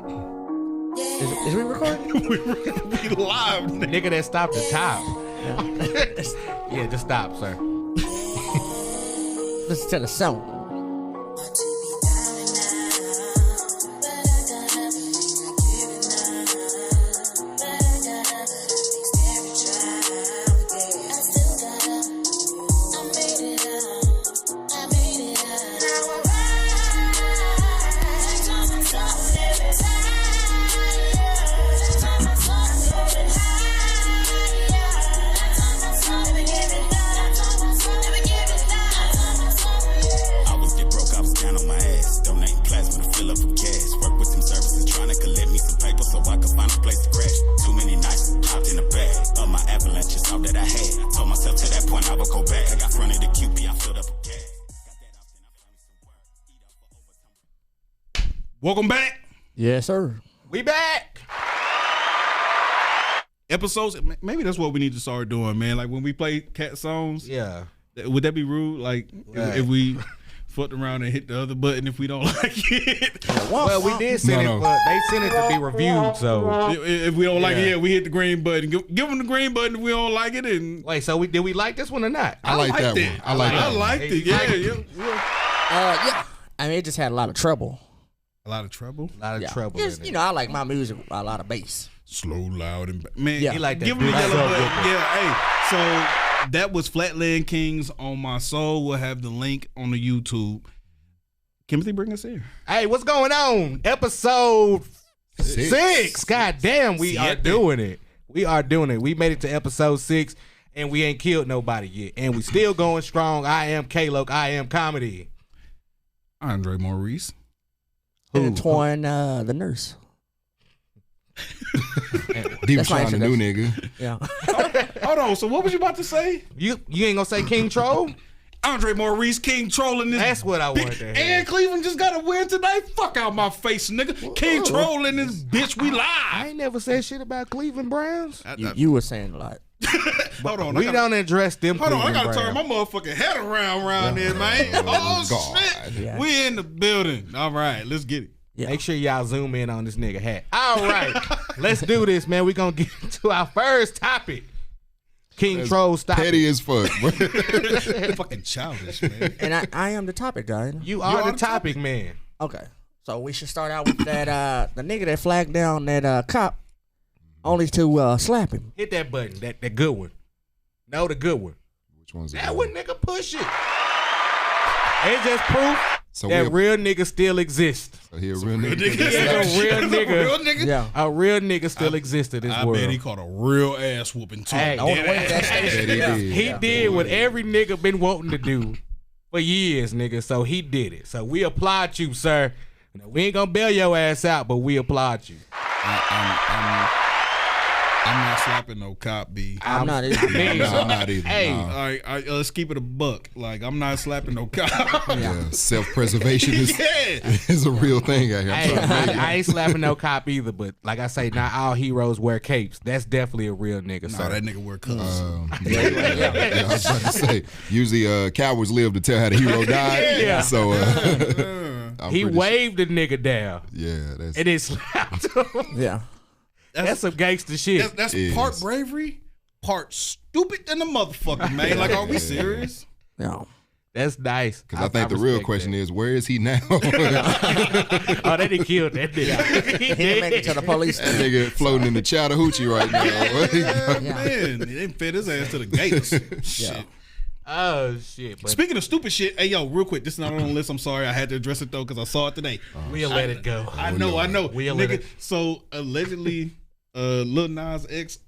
Is we recording? we live, Nigga that stopped the top. Yeah, just stop, sir. Listen to the song. Welcome back. Yes, sir. We back. Episodes, maybe that's what we need to start doing, man. Like when we play cat songs. Yeah. Would that be rude? Like if we fucked around and hit the other button if we don't like it? Well, we did send it, but they sent it to be reviewed. So if we don't like it, we hit the green button. Give them the green button if we don't like it. And wait, so did we like this one or not? I like that one. I liked it. Yeah. I mean, it just had a lot of trouble. A lot of trouble. A lot of trouble. You know, I like my music with a lot of bass. Slow, loud, and man. Yeah. He like that. Give him the yellow button. Yeah. Hey. So that was Flatland Kings on My Soul. We'll have the link on the YouTube. Timothy, bring us here. Hey, what's going on? Episode 6. God damn, we are doing it. We are doing it. We made it to episode 6, and we ain't killed nobody yet. And we still going strong. I am K-Loc. I am comedy. Andre Maurice. And Twan, the nurse. Rashaan, the new nigga. Yeah. Hold on. So what was you about to say? You ain't gonna say King Troll? Andre Maurice, King Trolling this. That's what I wanted to hear. And Cleveland just got a win tonight. Fuck out my face, nigga. King Trolling this bitch. We live. I ain't never said shit about Cleveland Browns. You were saying a lot. Hold on. We don't address them. Hold on. I Cleveland gotta turn my motherfucking head around there, man. Oh, God. shit. Yeah. We in the building. All right. Let's get it. Yeah. Make sure y'all zoom in on this nigga hat. All right, let's do this, man. We gonna get to our first topic. King Troll, stop. Petty as fuck. Fucking childish, man. And I am the topic guy. You are the topic, man. Okay. So we should start out with that the nigga that flagged down that cop only to slap him. Hit that button, that good one. No, the good one. Which one's That one, nigga, push it. It's just proof So that real niggas still exist. So he a real nigga. Yeah, a real nigga. Yeah. A real nigga still exists in this I world. bet he caught a real ass whooping too. Hey, he did what every nigga been wanting to do for years, nigga. So he did it. So we applaud you, sir. Now, we ain't gonna bail your ass out, but we applaud you. I'm not slapping no cop, B. I'm not either. I'm not either. Hey. Nah. All right, let's keep it a buck. Like, I'm not slapping no cop. Yeah, self-preservation is Yeah. is a real thing out here. I'm Hey, trying to make it. I ain't slapping no cop either, but like I say, not all heroes wear capes. That's definitely a real nigga. Nah, So that nigga wear colors. Yeah, I was about to say. Usually, cowards live to tell how the hero died. Yeah. So I'm he pretty waved the nigga down, Sure. Yeah, that's and then slapped him. Yeah. That's some gangster shit. That's Is. part bravery, part stupid than the motherfucker, man. Like, are we serious? Yeah. That's nice. because I think the real question is, where is he now? That Oh, they done killed that nigga. He didn't make it to the police. nigga floating in the Chattahoochee right now. Man, he didn't fit his ass to the gates. Shit. Oh shit! But Speaking of stupid shit, hey yo, real quick, this is not on the list. I'm sorry, I had to address it though because I saw it today. we'll let it go. I know. We'll let Nigga, it- so allegedly, Lil Nas X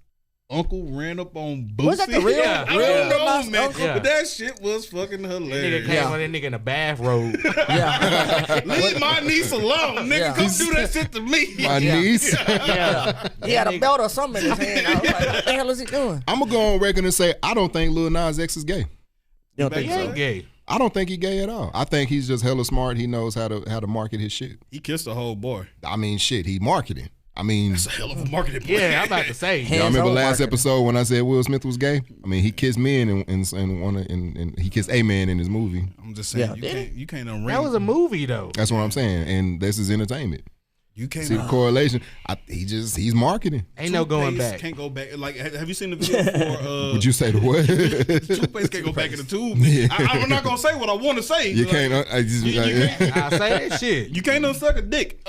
uncle ran up on Boosie. Was that the real- Yeah. I real don't Lil know, Nas man. uncle? Yeah. But that shit was fucking Nigga hilarious. came on that nigga in a bathrobe. Yeah. Leave my niece alone, nigga. Yeah. Come do that shit to me. My niece. Yeah. He had a belt or something in his hand. I was like, what the hell is he doing? I'm gonna go on record and say I don't think Lil Nas X is gay. You don't think He so? ain't gay. I don't think he gay at all. I think he's just hella smart. He knows how to market his shit. He kissed a whole boy. I mean, shit, he marketing. I mean, It's a hell of a marketing plan. Yeah, I'm about to say. Hey. y'all remember Hands-on last marketing. episode when I said Will Smith was gay? I mean, he kissed men and he kissed a man in his movie. I'm just saying, Yeah. you can't unring. That was a movie though. That's what I'm saying, and this is entertainment. You can't see the correlation. He's marketing. Ain't no going back. Can't go back. Like, have you seen the video for? Would you say the what? Toothpaste can't go back in the tube. I'm not gonna say what I want to say. You like, can't. I say that shit. You can't unsuck a dick.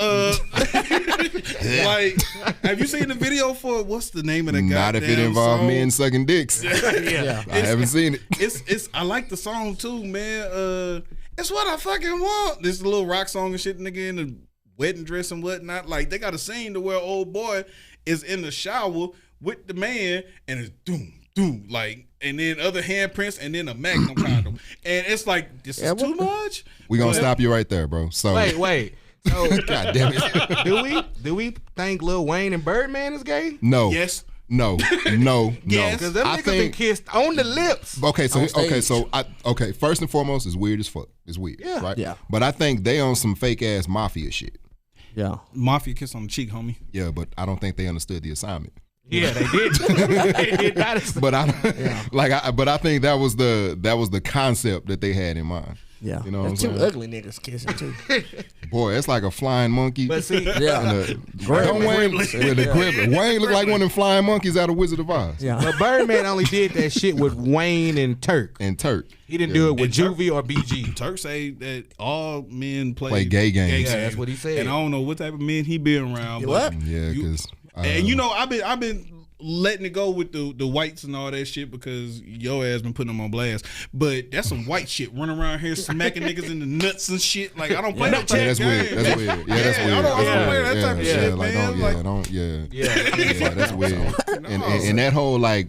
Like, have you seen the video for what's the name of the guy? Not if it involves men sucking dicks. Yeah. I haven't seen it. It's. I like the song too, man. It's what I fucking want. This little rock song and shit, nigga, in the wedding dress and whatnot. Like, they got a scene to where old boy is in the shower with the man and it's doom, like, and then other handprints and then a magnum condom. And it's like, this is too much. We gonna stop you right there, bro. So Wait. So God damn it. do we think Lil Wayne and Birdman is gay? No. Yes. No. Yes. Because them niggas been kissed on the lips. Okay, first and foremost, it's weird as fuck. It's weird, right? Yeah. But I think they on some fake ass mafia shit. Yeah. Mafia kiss on the cheek, homie. Yeah, but I don't think they understood the assignment. Yeah, they did. They did not. But I think that was the concept that they had in mind. Yeah. You know what I'm There's two saying? ugly niggas kissing too. Boy, it's like a flying monkey. But see, Wayne look like one of them flying monkeys out of Wizard of Oz. Yeah. but Birdman only did that shit with Wayne and Turk. He didn't do it with Juvie or BG. Turk say that all men play gay games. Yeah, that's what he said. And I don't know what type of men he been around. What? Yeah, because and you know, I've been letting it go with the whites and all that shit because your ass been putting them on blast. But that's some white shit running around here smacking niggas in the nuts and shit. Like, I don't play that type of game. That's weird. Yeah, that's weird. I don't play that type of shit, man. That's weird. And that whole like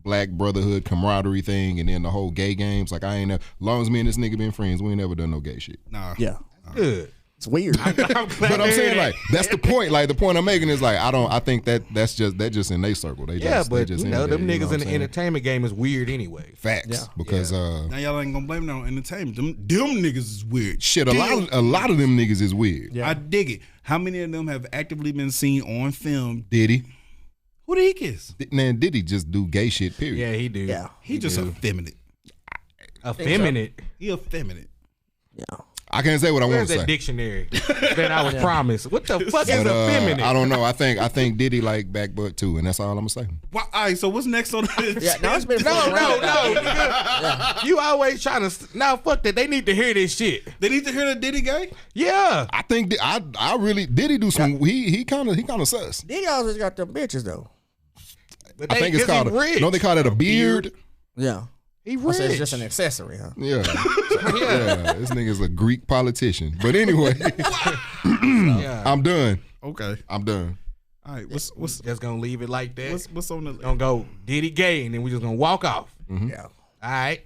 black brotherhood camaraderie thing, and then the whole gay games. Like, I ain't never, as long as me and this nigga been friends, we ain't never done no gay shit. Nah. Yeah. Good. It's weird. But I'm saying, like, that's the point. Like, the point I'm making is, like, I think that's just in their circle. They just, but they just you know, them niggas in the saying? entertainment game is weird anyway. Facts. Because Now y'all ain't gonna blame it on entertainment. Them niggas is weird. shit, a lot of them niggas is weird. Yeah. I dig it. How many of them have actively been seen on film? Diddy. Who did he kiss? Man, Diddy just do gay shit, period. Yeah, he do. Yeah. He just effeminate. Effeminate. He effeminate. Yeah. I can't say what I want Where's to that say. dictionary that I was promised? What the fuck is But, effeminate? I don't know. I think Diddy like back butt too, and that's all I'm gonna say. All right, so what's next on the Yeah. Now it's been No, nigga. You always trying to. Now, fuck that. They need to hear this shit. They need to hear the Diddy gay? Yeah. I think I really Diddy do some. He kind of sus. Diddy always got them bitches though. But I think it's called. No, they call it a beard. Yeah. He So rich. it's just an accessory, huh? Yeah. Yeah. This nigga's a Greek politician. But anyway, Yeah. I'm done. Okay. I'm done. All right. What's Just gonna leave it like that. what's on the Gonna go Diddy gay, and then we just gonna walk off. Yeah. All right.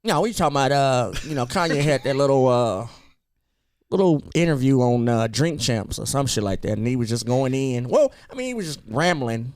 No, we talking about Kanye had that little interview on Drink Champs or some shit like that, and he was just going in. Well, I mean, he was just rambling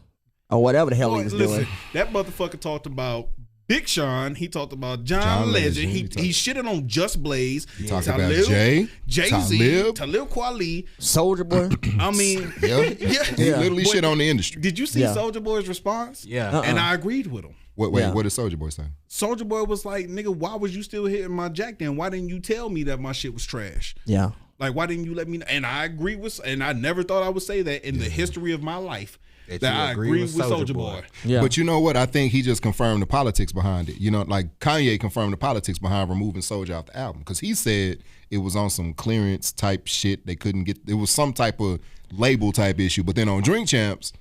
or whatever the hell he was doing. That motherfucker talked about Big Sean. He talked about John Legend. He shitted on Just Blaze. He talked about Jay-Z, Talib Kweli. Soldier Boy. I mean, Yeah. yeah. He literally shit on the industry. Did you see Yeah. Soulja Boy's response? Yeah. And I agreed with him. Wait, Yeah. what did Soulja Boy say? Soulja Boy was like, nigga, why was you still hitting my jack then? Why didn't you tell me that my shit was trash? Yeah. Like, why didn't you let me know? And I agree with, and I never thought I would say that in the history of my life, that I agree with Soulja Boy. Yeah. But you know what? I think he just confirmed the politics behind it. You know, like Kanye confirmed the politics behind removing Soulja off the album because he said it was on some clearance type shit. They couldn't get. It was some type of label type issue. But then on Drink Champs,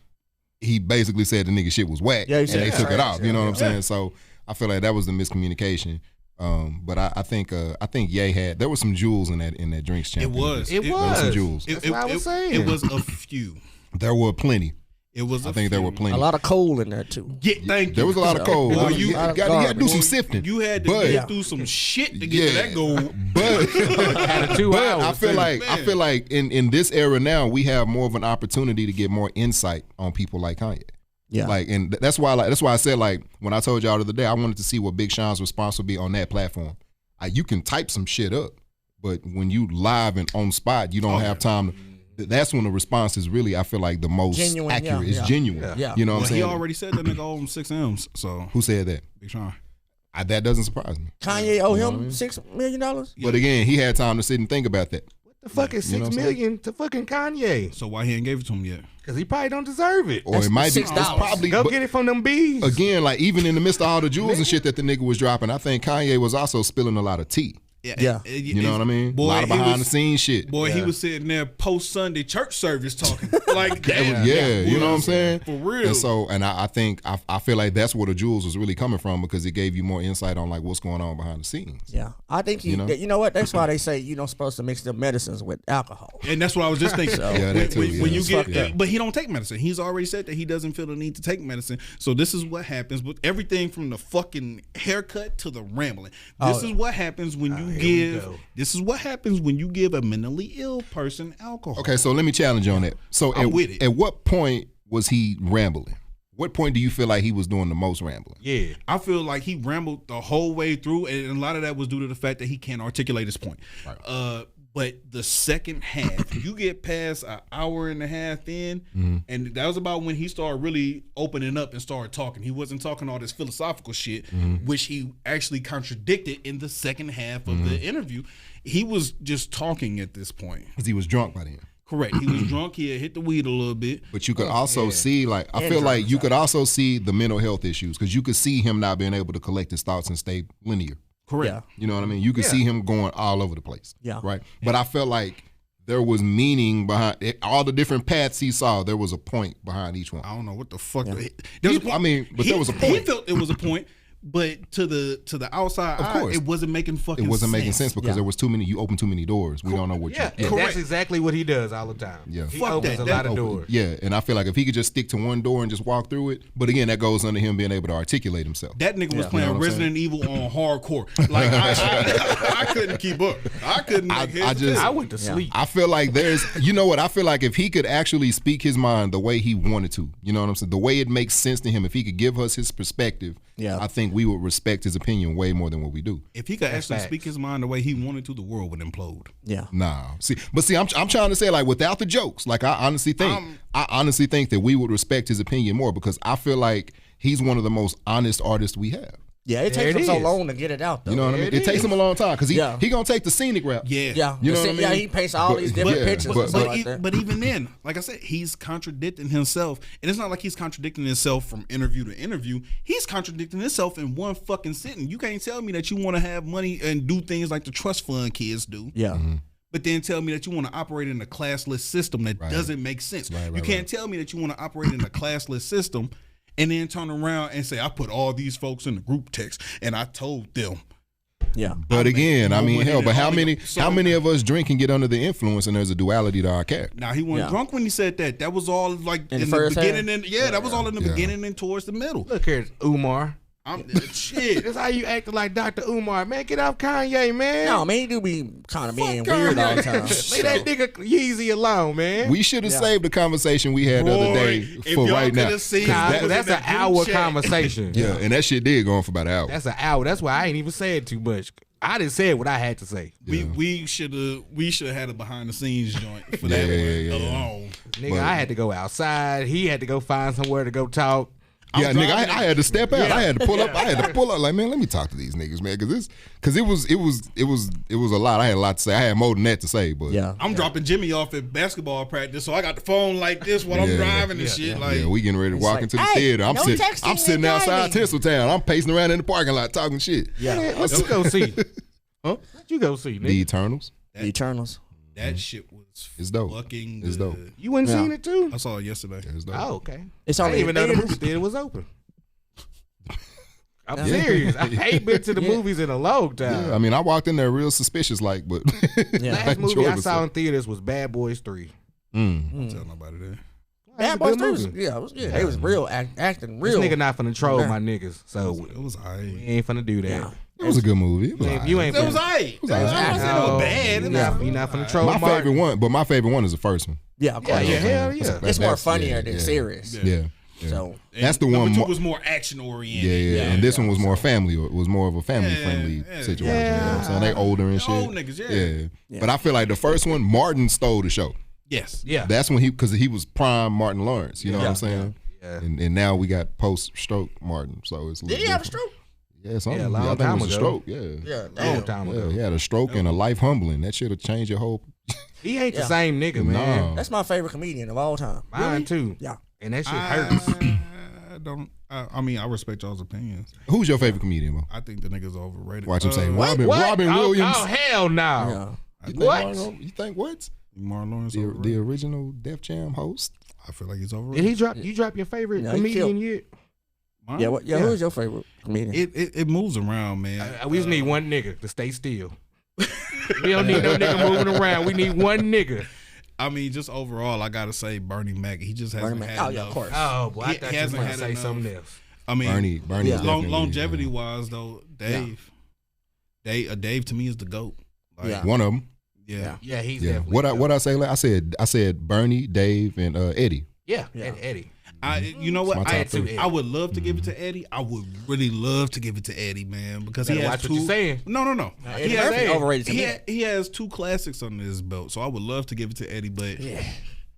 he basically said the nigga shit was whack, Yeah, he and said they it's took it trash, off. You know what I'm saying? So I feel like that was the miscommunication. But I think Ye had there was some jewels in that Drinks Champ. It was. It There was some was. jewels. That's what I was saying. It was a few. There were plenty. It was. I think there were plenty. a lot of coal in there too. Yeah, thank you. There was a lot of cold. Boy, you had to do some sifting. You had to But- get through some shit to get to that goal. But Had a 2 But hours. I feel like in this era now we have more of an opportunity to get more insight on people like Kanye. Yeah. Like, and that's why I said, like, when I told y'all the other day, I wanted to see what Big Sean's response would be on that platform. You can type some shit up, but when you live and on spot, you don't have time. That's when the response is really, I feel like, the most Genuine, accurate. yeah, It's yeah. genuine. Yeah. You know what Well, I'm saying? he already said that nigga owe him 6 M's. So Who said that? Big Sean. That doesn't surprise me. Kanye owe him $6 million. But again, he had time to sit and think about that. The fucking You know what $6 I'm million to fucking Kanye. So why he ain't gave it to him yet? Because he probably don't deserve it. Or it might be. It's $6. probably Go but get it from them bees. again, like even in the midst of all the jewels and shit that the nigga was dropping, I think Kanye was also spilling a lot of tea. Yeah. You know what I mean? Boy, a lot of he behind was- the scenes shit. Boy, he was sitting there post Sunday church service talking like Yeah, that. you know what I'm saying? For real. And so, and I think I feel like that's where the jewels was really coming from because it gave you more insight on like what's going on behind the scenes. Yeah, I think you know what? That's why they say you're not supposed to mix the medicines with alcohol. And that's what I was just thinking. Yeah, that too, when yeah. you get, Yeah. but he don't take medicine. He's already said that he doesn't feel the need to take medicine. So this is what happens with everything from the fucking haircut to the rambling. This is what happens when you give. This is what happens when you give a mentally ill person alcohol. Okay, so let me challenge you on that. So I'm with it. at what point was he rambling? What point do you feel like he was doing the most rambling? Yeah. I feel like he rambled the whole way through, and a lot of that was due to the fact that he can't articulate his point. Right. But the second half, you get past an hour and a half in, and that was about when he started really opening up and started talking. He wasn't talking all this philosophical shit, which he actually contradicted in the second half of the interview. He was just talking at this point. Because he was drunk by then. Correct. He was drunk. He had hit the weed a little bit. But you could also see, like, I feel like you could also see the mental health issues because you could see him not being able to collect his thoughts and stay linear. Correct. Yeah. You know what I mean? You could see him going all over the place. Yeah. Right. But I felt like there was meaning behind it. All the different paths he saw. There was a point behind each one. I don't know what the fuck. Yeah. There was a point. But there was a point. He felt it was a point, but to the outside Of eye, course. it wasn't making fucking. It wasn't making sense because Yeah. there was too many. You opened too many doors. We don't know what. Yeah, you, and that's exactly what he does all the time. Yeah. He Fuck opens that. a That lot of open. doors. Yeah, and I feel like if he could just stick to one door and just walk through it, but again, that goes under him being able to articulate himself. That nigga was Yeah. playing You know what I'm Resident Evil on hardcore. Like I couldn't keep up. I couldn't. Make heads or tails. I went to sleep. I feel like there's, you know what? I feel like if he could actually speak his mind the way he wanted to, you know what I'm saying? The way it makes sense to him, if he could give us his perspective, Yeah. I think we would respect his opinion way more than what we do. If he could actually facts. speak his mind the way he wanted to, the world would implode. Yeah. Nah, see, I'm trying to say like without the jokes, like I honestly think that we would respect his opinion more because I feel like he's one of the most honest artists we have. Yeah, it There takes it him so is. long to get it out, though. You know what I mean? It It takes is. him a long time because he Yeah. gonna take the scenic route. Yeah. Yeah. You know what I Yeah, mean? he paints all these different yeah, pictures but- and stuff but- like that. But even then, like I said, he's contradicting himself. And it's not like he's contradicting himself from interview to interview. He's contradicting himself in one fucking sitting. You can't tell me that you want to have money and do things like the trust fund kids do. Yeah. But then tell me that you want to operate in a classless system that doesn't make sense. Right, you can't tell me that you want to operate in a classless system and then turn around and say, I put all these folks in the group text and I told them. Yeah. But again, I no mean, one hell, in but it. how Only- many so- how many of us drink and get under the influence and there's a duality to our character? Now he wasn't Yeah. drunk when he said that. That was all like In the in the first beginning. half? And that was all in the beginning and towards the middle. Look here, Umar. Shit. That's how you acting like Dr. Umar. Man, get off Kanye, man. No, man, he do be kind of being Fuck weird Kanye. all the time. Leave that nigga Yeezy alone, man. We should have saved the conversation we had the other day if for y'all right now. coulda seen Nah, what was that's in an that group hour chat. conversation. Yeah, and that shit did go on for about an hour. That's an hour. That's why I ain't even saying too much. I didn't say what I had to say. We should have had a behind the scenes joint for Yeah, that yeah, one yeah. alone. Nigga, I had to go outside. He had to go find somewhere to go talk. Yeah, nigga, driving I had to step out. I had to pull up. I had to pull up. Like, man, let me talk to these niggas, man, because it was a lot. I had a lot to say. I had more than that to say, but Yeah. I'm dropping Jimmy off at basketball practice, so I got the phone like this while I'm Yeah. driving and shit. Like yeah, we getting ready to walk like, into the hey, theater. I'm no sitting texting and outside driving. Tinseltown. I'm pacing around in the parking lot talking shit. Yeah. Man, what you go see? Huh? What you go see, The nigga? Eternals. The Eternals. that shit was It's dope. fucking It's dope. good. You wouldn't Yeah. seen it too? I saw it yesterday. It's dope. Oh, okay. It's I only didn't even know the theaters. movie theater was open. I'm Yeah. serious. I ain't been to the movies in a long time. Yeah, I mean, I walked in there real suspicious, like, but Yeah. Last movie enjoyed I saw myself. in theaters was Bad Boys 3. Don't tell nobody that. Bad a Boys good 3 was, movie. yeah, it was good. They was real acting This real. nigga not finna troll Yeah. my niggas, so It was we aight. ain't finna do that. Yeah. It was a good movie. It was alright. You ain't It was finna. aight. was alright. I wasn't No, bad. you not finna troll My Martin. favorite one, but my favorite one is the first one. Yeah, of Yeah, course. yeah, hell yeah. It's more That's- funnier yeah, than yeah. serious. Yeah. Yeah. So That's the Number one. two More, was more action oriented. yeah. And this one was more family. It was more of a family friendly yeah. situation. You know what I'm saying? They older and shit. Old niggas, yeah. But I feel like the first one, Martin stole the show. Yes. Yeah. That's when because he was prime Martin Lawrence. You know what I'm saying? Yeah. And now we got post stroke Martin. So it's a did little he have a different. stroke? Yeah, something. Yeah, a long I think time it was a ago. stroke. Yeah. Yeah, Long damn. time Yeah, ago. he had a stroke and a life humbling. That should have changed your whole He ain't the Yeah. same nigga, man. No. That's my favorite comedian of all time. Mine too. Yeah. And that shit hurts. I don't. I mean, I respect y'all's opinions. Who's your favorite comedian, bro? I think the nigga's overrated. Watch him say What? Robin Oh, Williams. Oh, hell no. Yeah. You think What? You think what? Martin Lawrence The overrated. original Def Jam host? I feel like he's Did overrated. he drop? You drop your favorite No, he comedian yet? Mine? Yeah, what, yeah, Yeah. who's your favorite comedian? It moves around, man. We just need one nigga to stay still. We don't need no nigga moving around. We need one nigga. I mean, just overall, I gotta say Bernie Mac. He just hasn't Bernie Mac. had Oh, yeah, enough. of course. Oh, boy, I He thought you was hasn't going to had say enough. something else. I mean, Bernie Yeah. is definitely, longevity wise though, Dave. Dave to me is the GOAT. Like, Yeah. one of them. yeah. Yeah, he's Yeah. definitely. What I say? I said Bernie, Dave, and Eddie. Yeah, Yeah. Eddie. You know what? It's my top three. I would love to give it to Eddie. I would really love to give it to Eddie, man, because he Better has watch two. what you're saying. No. Eddie He has, Murphy overrated to me. he has two classics under his belt, so I would love to give it to Eddie, but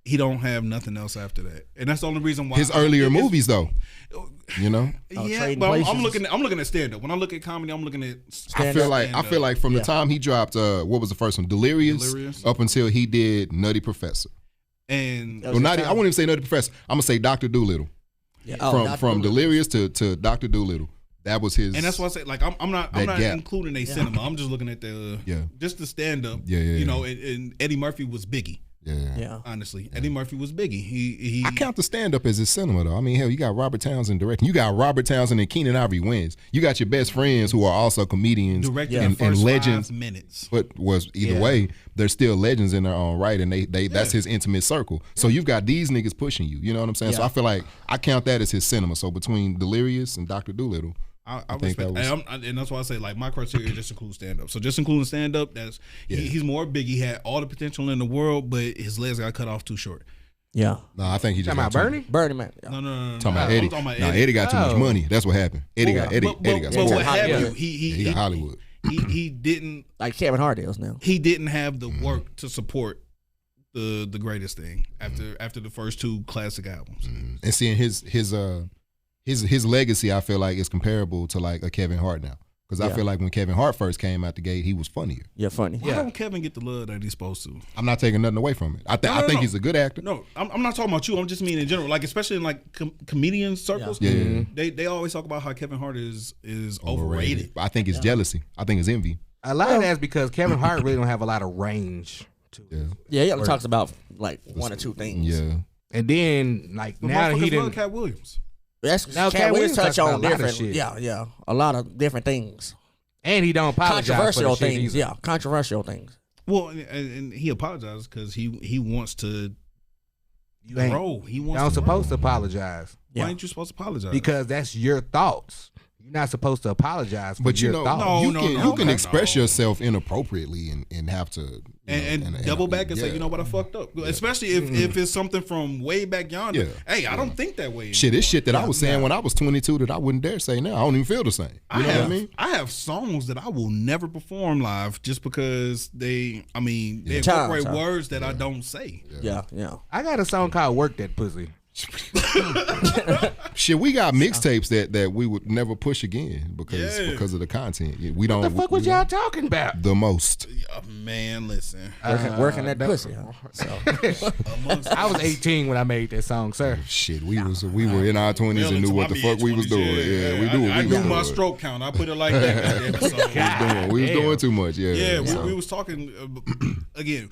he don't have nothing else after that, and that's the only reason why His earlier movies, though. You know, Yeah, Trading but I'm Places. looking at stand up. When I look at comedy, I'm looking at. I feel like from the Yeah. time he dropped, what was the first one, Delirious, up until he did Nutty Professor. And That was Well, his not. time. I wouldn't even say Nutty Professor. I'm gonna say Dr. Doolittle. Yeah. From Delirious to Dr. Doolittle. That was his. and that's why I say, like, I'm not That gap. including a cinema. I'm just looking at the just the stand up. Yeah. You know, and Eddie Murphy was Biggie. Yeah. Honestly, Eddie Murphy was Biggie. He I count the stand up as his cinema though. I mean, hell, you got Robert Townsend directing. You got Robert Townsend and Keenan Ivory Wins. You got your best friends who are also comedians directed and, the first legends. 5 minutes. But was either way, they're still legends in their own right, and they that's his intimate circle. So you've got these niggas pushing you. You know what I'm saying? So Yeah. I feel like I count that as his cinema. So between Delirious and Dr. Doolittle, I think respect, that was- and that's why I say, like, my criteria just includes stand up. So just including stand up, that's he's more big. He had all the potential in the world, but his legs got cut off too short. Yeah. no, I think he just Talking about got too- Bernie? Bernie Man. Yeah. No. Talking about I'm Eddie. talking about Nah, Eddie. Eddie got too much Oh. money. That's what happened. Eddie got But some what have Yeah. you? He got Hollywood. He didn't Like Kevin Hart is now. he didn't have the work to support the greatest thing after the first 2 classic albums. And seeing his legacy, I feel like is comparable to like a Kevin Hart now. Because I Yeah. feel like when Kevin Hart first came out the gate, he was funnier. Yeah, funny. Why Yeah. don't Kevin get the love that he's supposed to? I'm not taking nothing away from it. I No, think no. he's a good actor. No, I'm not talking about you. I'm just meaning in general. Like, especially in like comedian circles, Yeah. they always talk about how Kevin Hart is overrated. I think it's jealousy. I think it's envy. A lot of that's because Kevin Hart really don't have a lot of range to it. Yeah, he only talks about like 1 or 2 things. Yeah. And then, like, The now he motherfuckers love didn't. Cat Williams. That's Now, Cat Cat Williams Williams touch talks on about a lot of different. shit. Yeah, a lot of different things. And he don't apologize for the Controversial shit things. either. Yeah, controversial things. Well, and he apologized because he wants to You ain't, grow. He wants don't to supposed to apologize Why Yeah. ain't you supposed to apologize? because that's your thoughts. You're not supposed to apologize for But you your know, thoughts. you can express no. yourself inappropriately and have to you and know, double back and say, yeah. you know what, I fucked up. Especially if it's something from way back yonder. Yeah. Hey, I don't think that way. Shit, it's shit that I was saying when I was 22 that I wouldn't dare say now. I don't even feel the same. You know what I mean? I have songs that I will never perform live just because they Times, incorporate huh? words that I don't say. Yeah. I got a song called "Work That Pussy." Shit, we got mixtapes that we would never push again because of the content. We don't. The fuck was y'all talking about? The most. Man, listen. Working that pussy. Huh? So. I was 18 when I made that song, sir. Shit, we were in our 20s Well and knew into what my the fuck we was mid-20s, doing. Yeah, we knew what I we knew was my doing. stroke count. I put it like that. We was doing too much. Yeah. Yeah, So, we was talking again.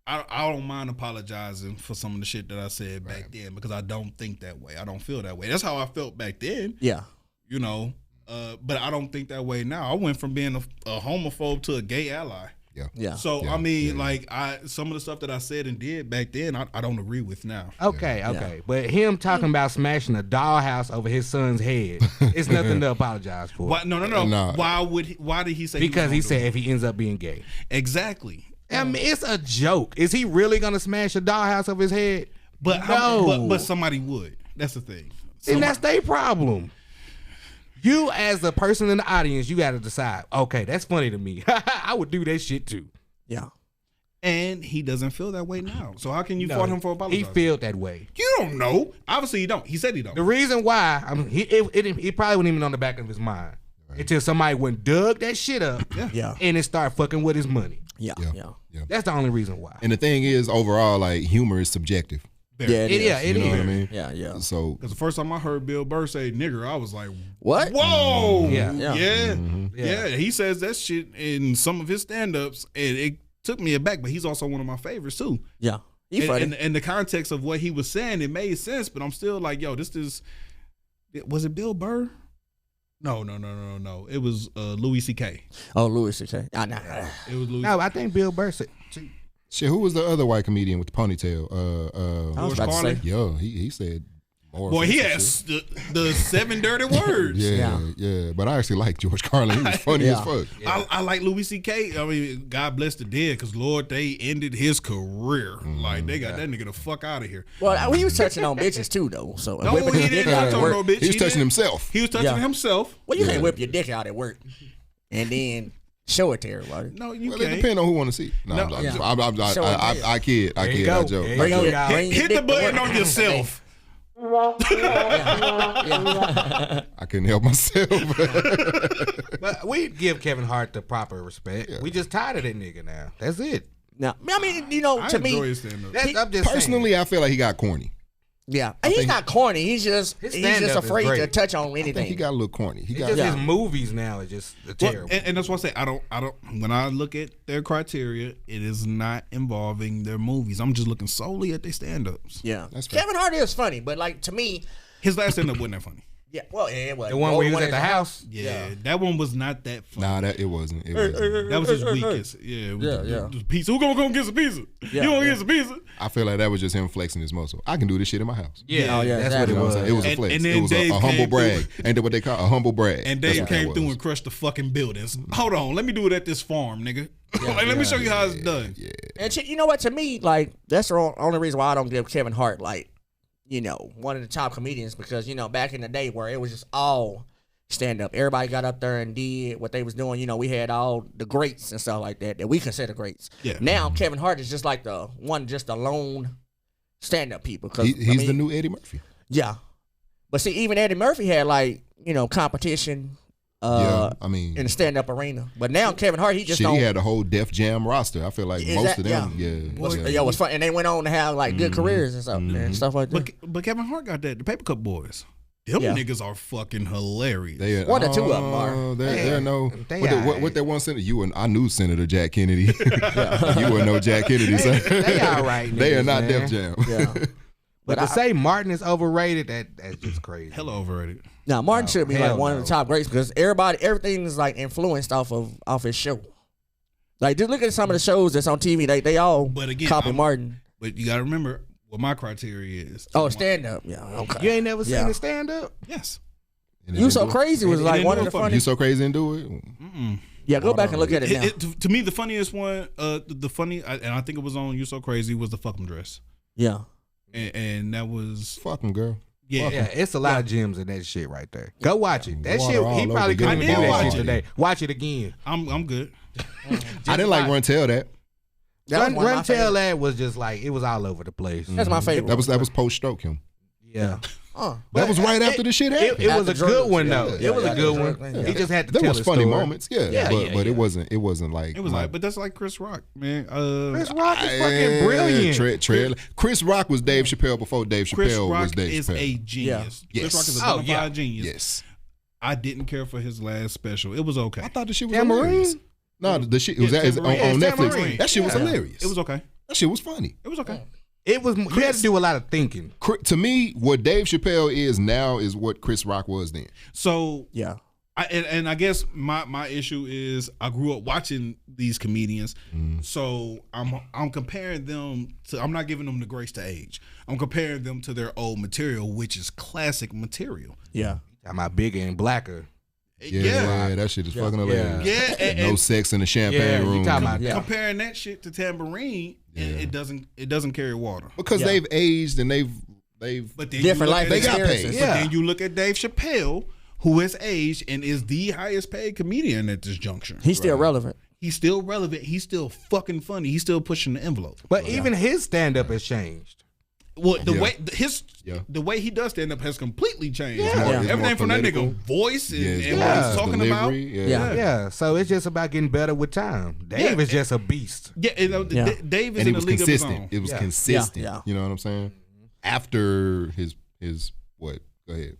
I don't mind apologizing for some of the shit that I said back then because I don't think that way. I don't feel that way. That's how I felt back then. Yeah. You know, but I don't think that way now. I went from being a homophobe to a gay ally. Yeah. So Yeah, I mean, like some of the stuff that I said and did back then, I don't agree with now. Okay. But him talking about smashing a dollhouse over his son's head, it's nothing to apologize for. Why, no. Nah. Why did he say? Because he was gonna said do if he ends up being gay. it? Exactly. I mean, it's a joke. Is he really gonna smash a dollhouse over his head? But no. but somebody would. That's the thing. And that's their problem. You, as the person in the audience, you got to decide. Okay, that's funny to me. I would do that shit too. Yeah. And he doesn't feel that way now. So how can you fault him for He apologizing? felt that way. You don't know. Obviously, he don't. He said he don't. The reason why, I mean, he probably wasn't even on the back of his mind until somebody went dug that shit up Yeah. and it started fucking with his money. Yeah. That's the only reason why. And the thing is, overall, like humor is subjective. Yeah, It You know is. what I mean? Yeah. So Because the first time I heard Bill Burr say nigger, I was like, What? whoa. Yeah. Yeah. He says that shit in some of his stand-ups, and it took me aback, but he's also one of my favorites, too. Yeah. He funny. And in the context of what he was saying, it made sense, but I'm still like, yo, this is, was it Bill Burr? No. It was Louis C.K. Oh, Louis C.K. Nah. It was Louis. No, I think Bill Burr said. shit, who was the other white comedian with the ponytail? I was about to say. Yo, he said more. Boy, he offensive has shit. the 7 dirty words. Yeah. But I actually like George Carlin. He was funny as fuck. I like Louis C.K. I mean, God bless the dead, because Lord, they ended his career. Like they got that nigga the fuck out of here. Well, he was touching on bitches too, though. So No, whipping his he dick didn't out touch at on work. no bitch. He was touching didn't. himself. He was touching himself. Well, you can't whip your dick out at work and then show it to everybody. No, you Well, it can't. depends on who want to see. No, No. I kid, There you I go. joke. There you Bring go, your- y'all. bring your Hit the dick to button work. on yourself. I couldn't help myself. But we give Kevin Hart the proper respect. We just tired of that nigga now. That's it. Now, I mean, you know, I to enjoy me, his stand-up. That's, I'm just Personally, I feel like he got corny. yeah, and he's not corny. He's just stand-up is afraid to great. touch on I think he anything. got a little corny. He It's got just Yeah. his movies now are just terrible. And that's what I say. I don't. When I look at their criteria, it is not involving their movies. I'm just looking solely at their stand-ups. Yeah, That's fair. Kevin Hart is funny, but like to me, His last stand-up wasn't that funny. yeah, well, yeah, it was The one where he was at the house. Yeah, that one was not that funny. Nah, that it wasn't. It wasn't. That was his weakest. Yeah, Yeah. The pizza. Who gonna go get some pizza? Yeah, you gonna yeah. get some pizza? I feel like that was just him flexing his muscle. I can do this shit in my house. Yeah, Oh, yeah, that's exactly. You know what I'm saying? It was a And- flex. and It then was Dave a humble came brag. Ain't that what they call a humble brag? And That's Dave what that came through was. and crushed the fucking buildings. Hold on, let me do it at this farm, nigga. Like, let me show you how it's done. and you know what? To me, like that's the only reason why I don't give Kevin Hart like, you know, one of the top comedians, because you know back in the day where it was just all stand up, everybody got up there and did what they was doing. You know, we had all the greats and stuff like that we consider greats. Yeah. Now Kevin Hart is just like the one, just a lone stand up people. Cause He's the new Eddie Murphy. Yeah, but see, even Eddie Murphy had like, you know, competition. Yeah, I mean, In the stand up arena, but now Kevin Hart, he just shit, don't. he had a whole Def Jam roster. I feel like Is most that- of them, yeah. yeah. Yeah, it was fun, and they went on to have like good careers and stuff and stuff like that. But Kevin Hart got that. The Paper Cup Boys. Them Yeah. niggas are fucking hilarious. They, One or two of them are. They're no. They What that one senator? I knew Senator Jack Kennedy. You wouldn't know Jack Kennedy. So. They all right. They are niggas, not man. Def Jam. Yeah. But to say Martin is overrated, that's just crazy. Hella overrated. Now Martin should be like hell one of no. the top greats because everything's like influenced off his show. Like just look at some of the shows that's on TV. They all But again, copy Martin. But you gotta remember what my criteria is. Oh, stand up. Yeah. Okay. You ain't never seen Yeah. a stand up? Yes. And You they So do- Crazy was It like didn't one do of it the for me. You funniest. so crazy and do it. Yeah, go back and look at it now. To me, the funniest one, the funny, and I think it was on You So Crazy, was the Fuck 'em dress, Yeah. and that was Fuck him, girl. yeah. Yeah, it's a lot of gems in that shit right there. Go watch it. That Water shit, all he over probably you. couldn't I even did do that watch shit it. today. Watch it again. I'm good. I didn't like Run Tell That. That was one of my Run Tell favorite. That was just like, it was all over the place. That's my favorite. That was post stroke him. Yeah. That was right after the shit happened. It was a After good drugs, one, yeah, though. yeah, It was yeah, a good drugs, one. yeah. He just had to There tell was his funny story. moments, yeah, Yeah, but yeah. it wasn't like It was like, but that's like Chris Rock, man. Chris Rock is fucking brilliant. Chris Rock was Dave Chappelle before Dave Chris Chappelle was Rock Dave is Chappelle. a genius. Yeah. Chris Rock is a Yes. bona fide genius. Yes, I didn't care for his last special. It was okay. I thought the shit was Tamarine? hilarious. No, the shit was Yeah, on Tamarine. Netflix. Tamarine. That shit was Yeah. hilarious. It was okay. That shit was funny. It was okay. It was, you had to do a lot of thinking. To me, what Dave Chappelle is now is what Chris Rock was then. So Yeah. and I guess my issue is I grew up watching these comedians, so I'm comparing them to. I'm not giving them the grace to age. I'm comparing them to their old material, which is classic material. Yeah. Talking about bigger and blacker. Yeah, that shit is fucking hilarious. Yeah, and No sex in the champagne Yeah, you room. talking about Yeah. comparing that shit to Tambourine, it doesn't carry water. Because Yeah. they've aged and they've But then Different you look life at They got experiences. paid. But Yeah. then you look at Dave Chappelle, who has aged and is the highest paid comedian at this juncture. He's still relevant. He's still relevant. He's still fucking funny. He's still pushing the envelope. But even his stand up has changed. Well, the way he does stand up has completely changed. Yeah. Everything from that nigga voice and what he's talking delivery, about. Yeah. So it's just about getting better with time. Dave is just a beast. Dave is and in it was the league consistent. of his own. It was consistent. Yeah. You know what I'm saying? After his what? Go ahead.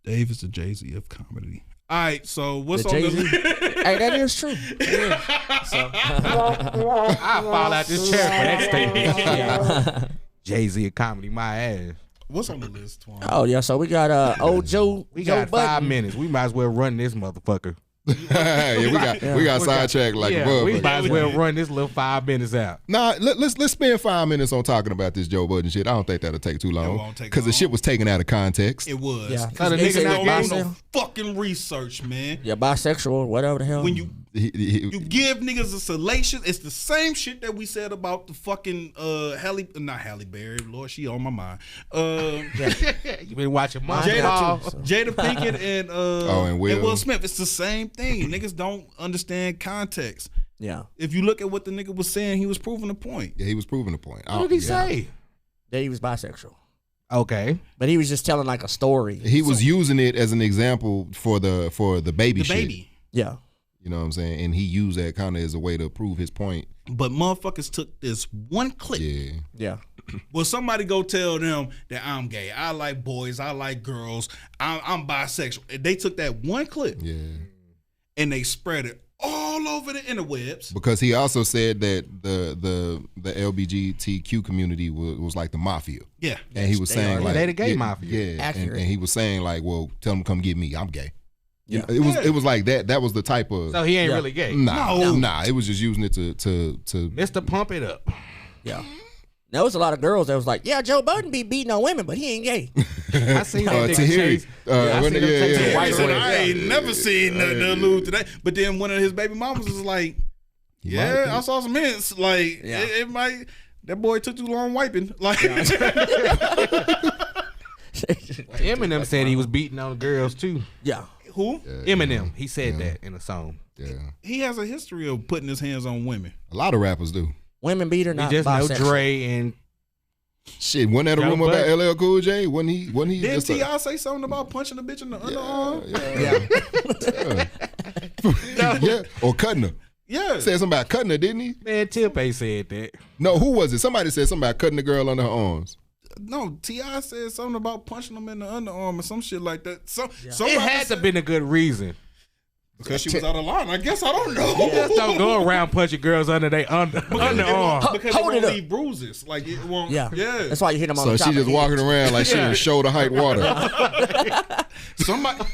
Dave is the Jay-Z of comedy. All right, so what's The on Jay-Z? the Hey, that is true. Yeah. So, I fall out this chair for that statement. Jay-Z of comedy, my ass. what's on the list, Twan? oh yeah, so we got old Joe. We Joe got 5 Budden. minutes. We might as well run this motherfucker. we got sidetracked like a We motherfucker. might as well run this little 5 minutes out. Nah, let's spend 5 minutes on talking about this Joe Budden shit. I don't think that'll take too long won't take because the long. shit was taken out of context. It was. Yeah. So the They nigga say not he's gay? No bisexual. fucking research, man. Yeah, bisexual, whatever the hell. When you He- give niggas a salacious, it's the same shit that we said about the fucking not Halle Berry. Lord, she on my mind. You been watching my Jada Pinkett and and Will. Smith. It's the same thing. Niggas don't understand context. yeah, If you look at what the nigga was saying, he was proving a point. yeah, he was proving a point. What did he say? that he was bisexual, Okay. but he was just telling like a story. He was using it as an example for the baby The shit. baby. Yeah, You know what I'm saying? And he used that kind of as a way to prove his point. But motherfuckers took this one clip. Yeah. yeah, Well, somebody go tell them that I'm gay. I like boys. I like girls. I'm bisexual. And they took that one clip Yeah. and they spread it all over the interwebs. Because he also said that the LGBTQ community was like the mafia. Yeah. And he was saying are. like They the gay mafia. Yeah. And Accurate. he was saying like, well, tell them to come get me. I'm gay. You Yeah. know, it was like that. That was the type of So he ain't really gay. Nah. It was just using it to Mr. Pump It Up. yeah. There was a lot of girls that was like, yeah, Joe Budden be beating on women, but he ain't gay. I seen that nigga Tahiri. chase. I seen him chase a white Said, boy. I ain't never seen nothing allude to that. But then one of his baby mamas was like, yeah, I saw some hints. Like, Yeah. it might, that boy took too long wiping. Like, Eminem said he was beating on girls too. Yeah, who? Eminem, he said that in a song. Yeah. He has a history of putting his hands on women. A lot of rappers do. women beater, We not just know bisexual. Dre and Shit, wasn't that a Joe rumor about Budden. LL Cool J? Wasn't he Didn't just T.I. say something about punching a bitch in the underarm? yeah. Or cutting her. Yeah. Said something about cutting her, didn't he? man Tip ain't said that. No, who was it? Somebody said something about cutting the girl under her arms. No, T.I. said something about punching them in the underarm or some shit like that. It had to been a good reason. because she was out of line. I guess I don't know. Just don't go around punching girls under their underarm. Because Hold it it won't up. leave bruises. Like it won't. Yeah, Yeah. That's why you hit him on So the top she just of the head. walking around like she in shoulder height water.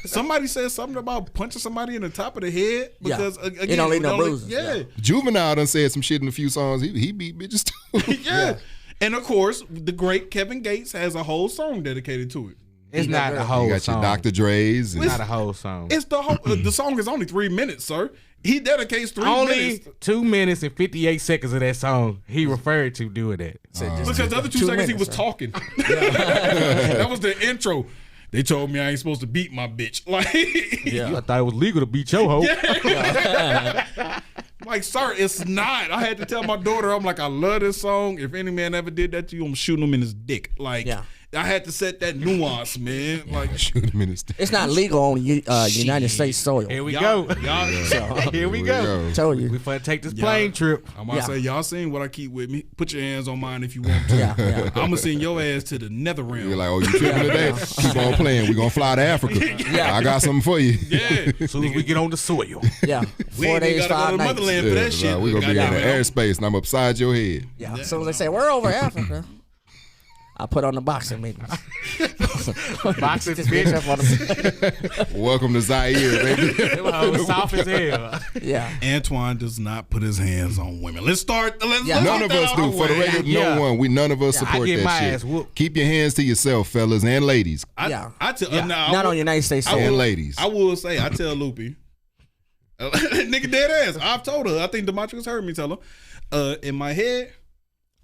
Somebody said something about punching somebody in the top of the head because again, It don't leave no bruises. Yeah. Juvenile done said some shit in a few songs. He beat bitches too. Yeah. And of course, the great Kevin Gates has a whole song dedicated to it. It's not a You whole got song. your Dr. Dre's. And It's not a whole song. It's the whole. The song is only 3 minutes, sir. He dedicates 3 Only minutes 2 minutes and 58 seconds of that song he referred to doing that. because the other 2 2 seconds he minutes, was sir. talking. That was the intro. They told me I ain't supposed to beat my bitch. Like, I thought it was legal to beat your hoe. like, sir, it's not. I had to tell my daughter, I'm like, I love this song. If any man ever did that to you, I'm shooting him in his dick. Like, Yeah. I had to set that nuance, man. Like, shoot him in his dick. It's not legal on United States soil. Here we y'all, go. y'all, Here we go. Told We you. finna take this plane trip. I'm gonna Yeah. say, y'all seen what I keep with me. Put your hands on mine if you want to. Yeah, yeah. I'm gonna send your ass to the nether realm. You're like, oh, you tripping today? Keep on playing. We're going to fly to Africa. Yeah. I got something for you. Yeah. As soon as we get on the soil. Yeah, We 4 ain't days, gotta go 5 to the nights. motherland for that shit. We're going to be in the Goddamn. airspace and I'm upside your head. Yeah. As soon as they say we're over Africa, I put on the boxing meetings. Boxing This bitch up on the- Welcome to Zaire, baby. Them hoes soft as hell. Yeah. Antoine does not put his hands on women. Let's start. Let's Yeah. get None of that us out do. the For the way. record, Yeah. no one. None of us Yeah, I support get that my shit. ass whooped. Keep your hands to yourself, fellas and ladies. Yeah. I tell Yeah. now, Not on United States I soil. And ladies. I will say, I tell Loopy, nigga dead ass. I've told her. I think Demetrius heard me tell her. In my head,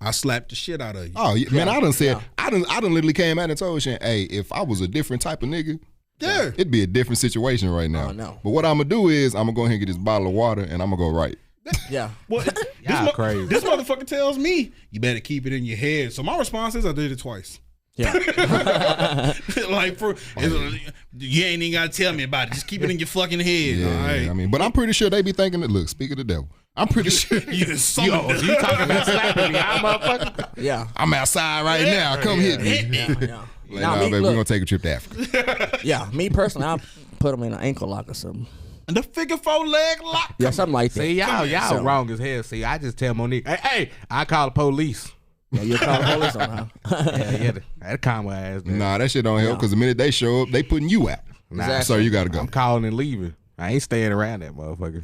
I slapped the shit out of you. Oh, yeah, man, I done said, I done literally came out and told you, hey, if I was a different type of nigga, Yeah. it'd be a different situation right now. Oh, no. But what I'm going to do is I'm going to go ahead and get this bottle of water and I'm going to go right. Yeah. Well, Y'all crazy. This motherfucker tells me you better keep it in your head. So my response is I did it twice. Yeah. Like you ain't even gotta tell me about it. Just keep it in your fucking head. Yeah, All right. I mean, but I'm pretty sure they be thinking that. Look, speak of the devil. I'm pretty sure You talking about slapping me, motherfucker? Yeah. I'm outside right now. Come hit me. Yeah. Like, Nah, nah, me- baby, look. we're gonna take a trip to Africa. Yeah. Me personally, I'll put them in an ankle lock or something. And the figure 4 leg lock. Yeah, something like that. See, y'all So- wrong as hell. See, I just tell Monique, hey, I call the police. Yeah, you call the police on her. Yeah, that calm my ass down. Nah, that shit don't help because the minute they show up, they putting you out. Exactly. So you gotta go. I'm calling and leaving. I ain't staying around that motherfucker.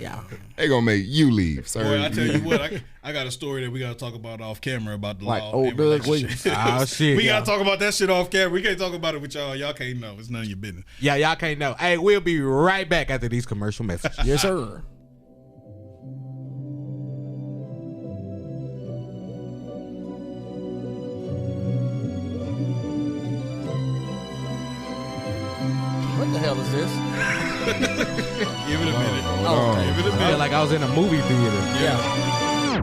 Yeah. They gonna make you leave, sir. Boy, I tell you what, I got a story that we gotta talk about off camera about the Like law. old and Doug relationships. Oh, shit. We gotta talk about that shit off camera. We can't talk about it with y'all. Y'all can't know. It's none of your business. Yeah, y'all can't know. Hey, we'll be right back after these commercial messages. Yes, sir. What the hell is this? Give it a minute. Oh, Give it a I minute. feel like I was in a movie theater. Yeah.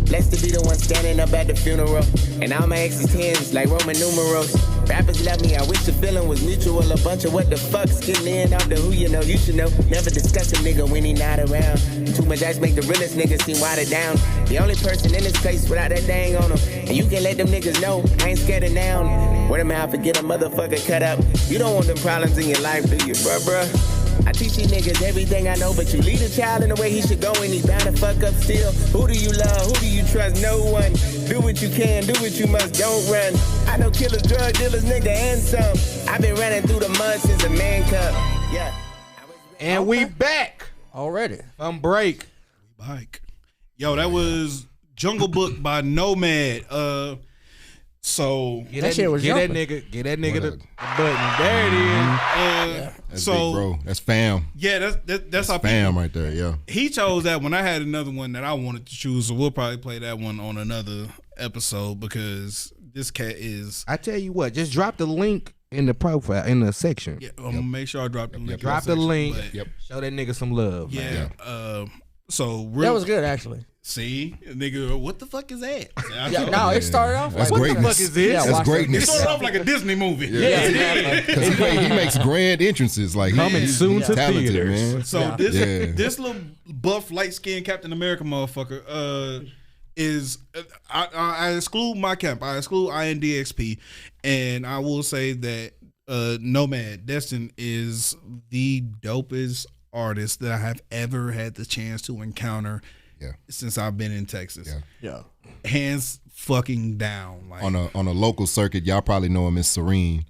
Blessed to be the one standing up at the funeral. And all my exes tens like Roman numerals. Rappers love me, I wish the feeling was mutual. A bunch of what the fuck's getting in off the who you know, you should know. Never discuss a nigga when he not around. Too much ice make the realest niggas seem watered down. The only person in this place without that dang on him. And you can let them niggas know, I ain't scared of noun. Word of mouth, forget a motherfucker cut up. You don't want them problems in your life, do you, bruh? I teach these niggas everything I know, but you lead a child in the way he should go and he's bound to fuck up still. Who do you love? Who do you trust? No one. Do what you can, do what you must, don't run. I know killers, drug dealers, nigga, and some. I've been running through the mud since a man cub. Yeah. And we back Already. from break. Bike. Yo, that was Jungle Book by Nomad. So Get That shit was get that jumping. nigga the What button. There it is. That's so big, bro. That's fam. yeah, that's how Fam right there. Yeah. he chose that one. I had another one that I wanted to choose, so we'll probably play that one on another episode because this cat is. I tell you what, just drop the link in the profile, in the section. Yeah, I'm gonna make sure I drop the link. in Drop the section, link. but Yep. Show that nigga some love. Yeah. man. So That real. was good, actually. See, nigga, what the fuck is that? I Yeah, told no, you. it started off That's like, What the greatness. fuck is this? Yeah, That's watch that. It greatness. started off like a Disney movie. Yeah, exactly. Because he makes grand entrances. Like Coming he's soon to talented, theaters. man. So Yeah. this little buff light skinned Captain America motherfucker is I exclude my camp. I exclude INDXP, and I will say that Nomad Destin is the dopest artist that I have ever had the chance to encounter. Yeah. Since I've been in Texas, Yeah. Yeah. hands fucking down. Like On a local circuit, y'all probably know him as Serene.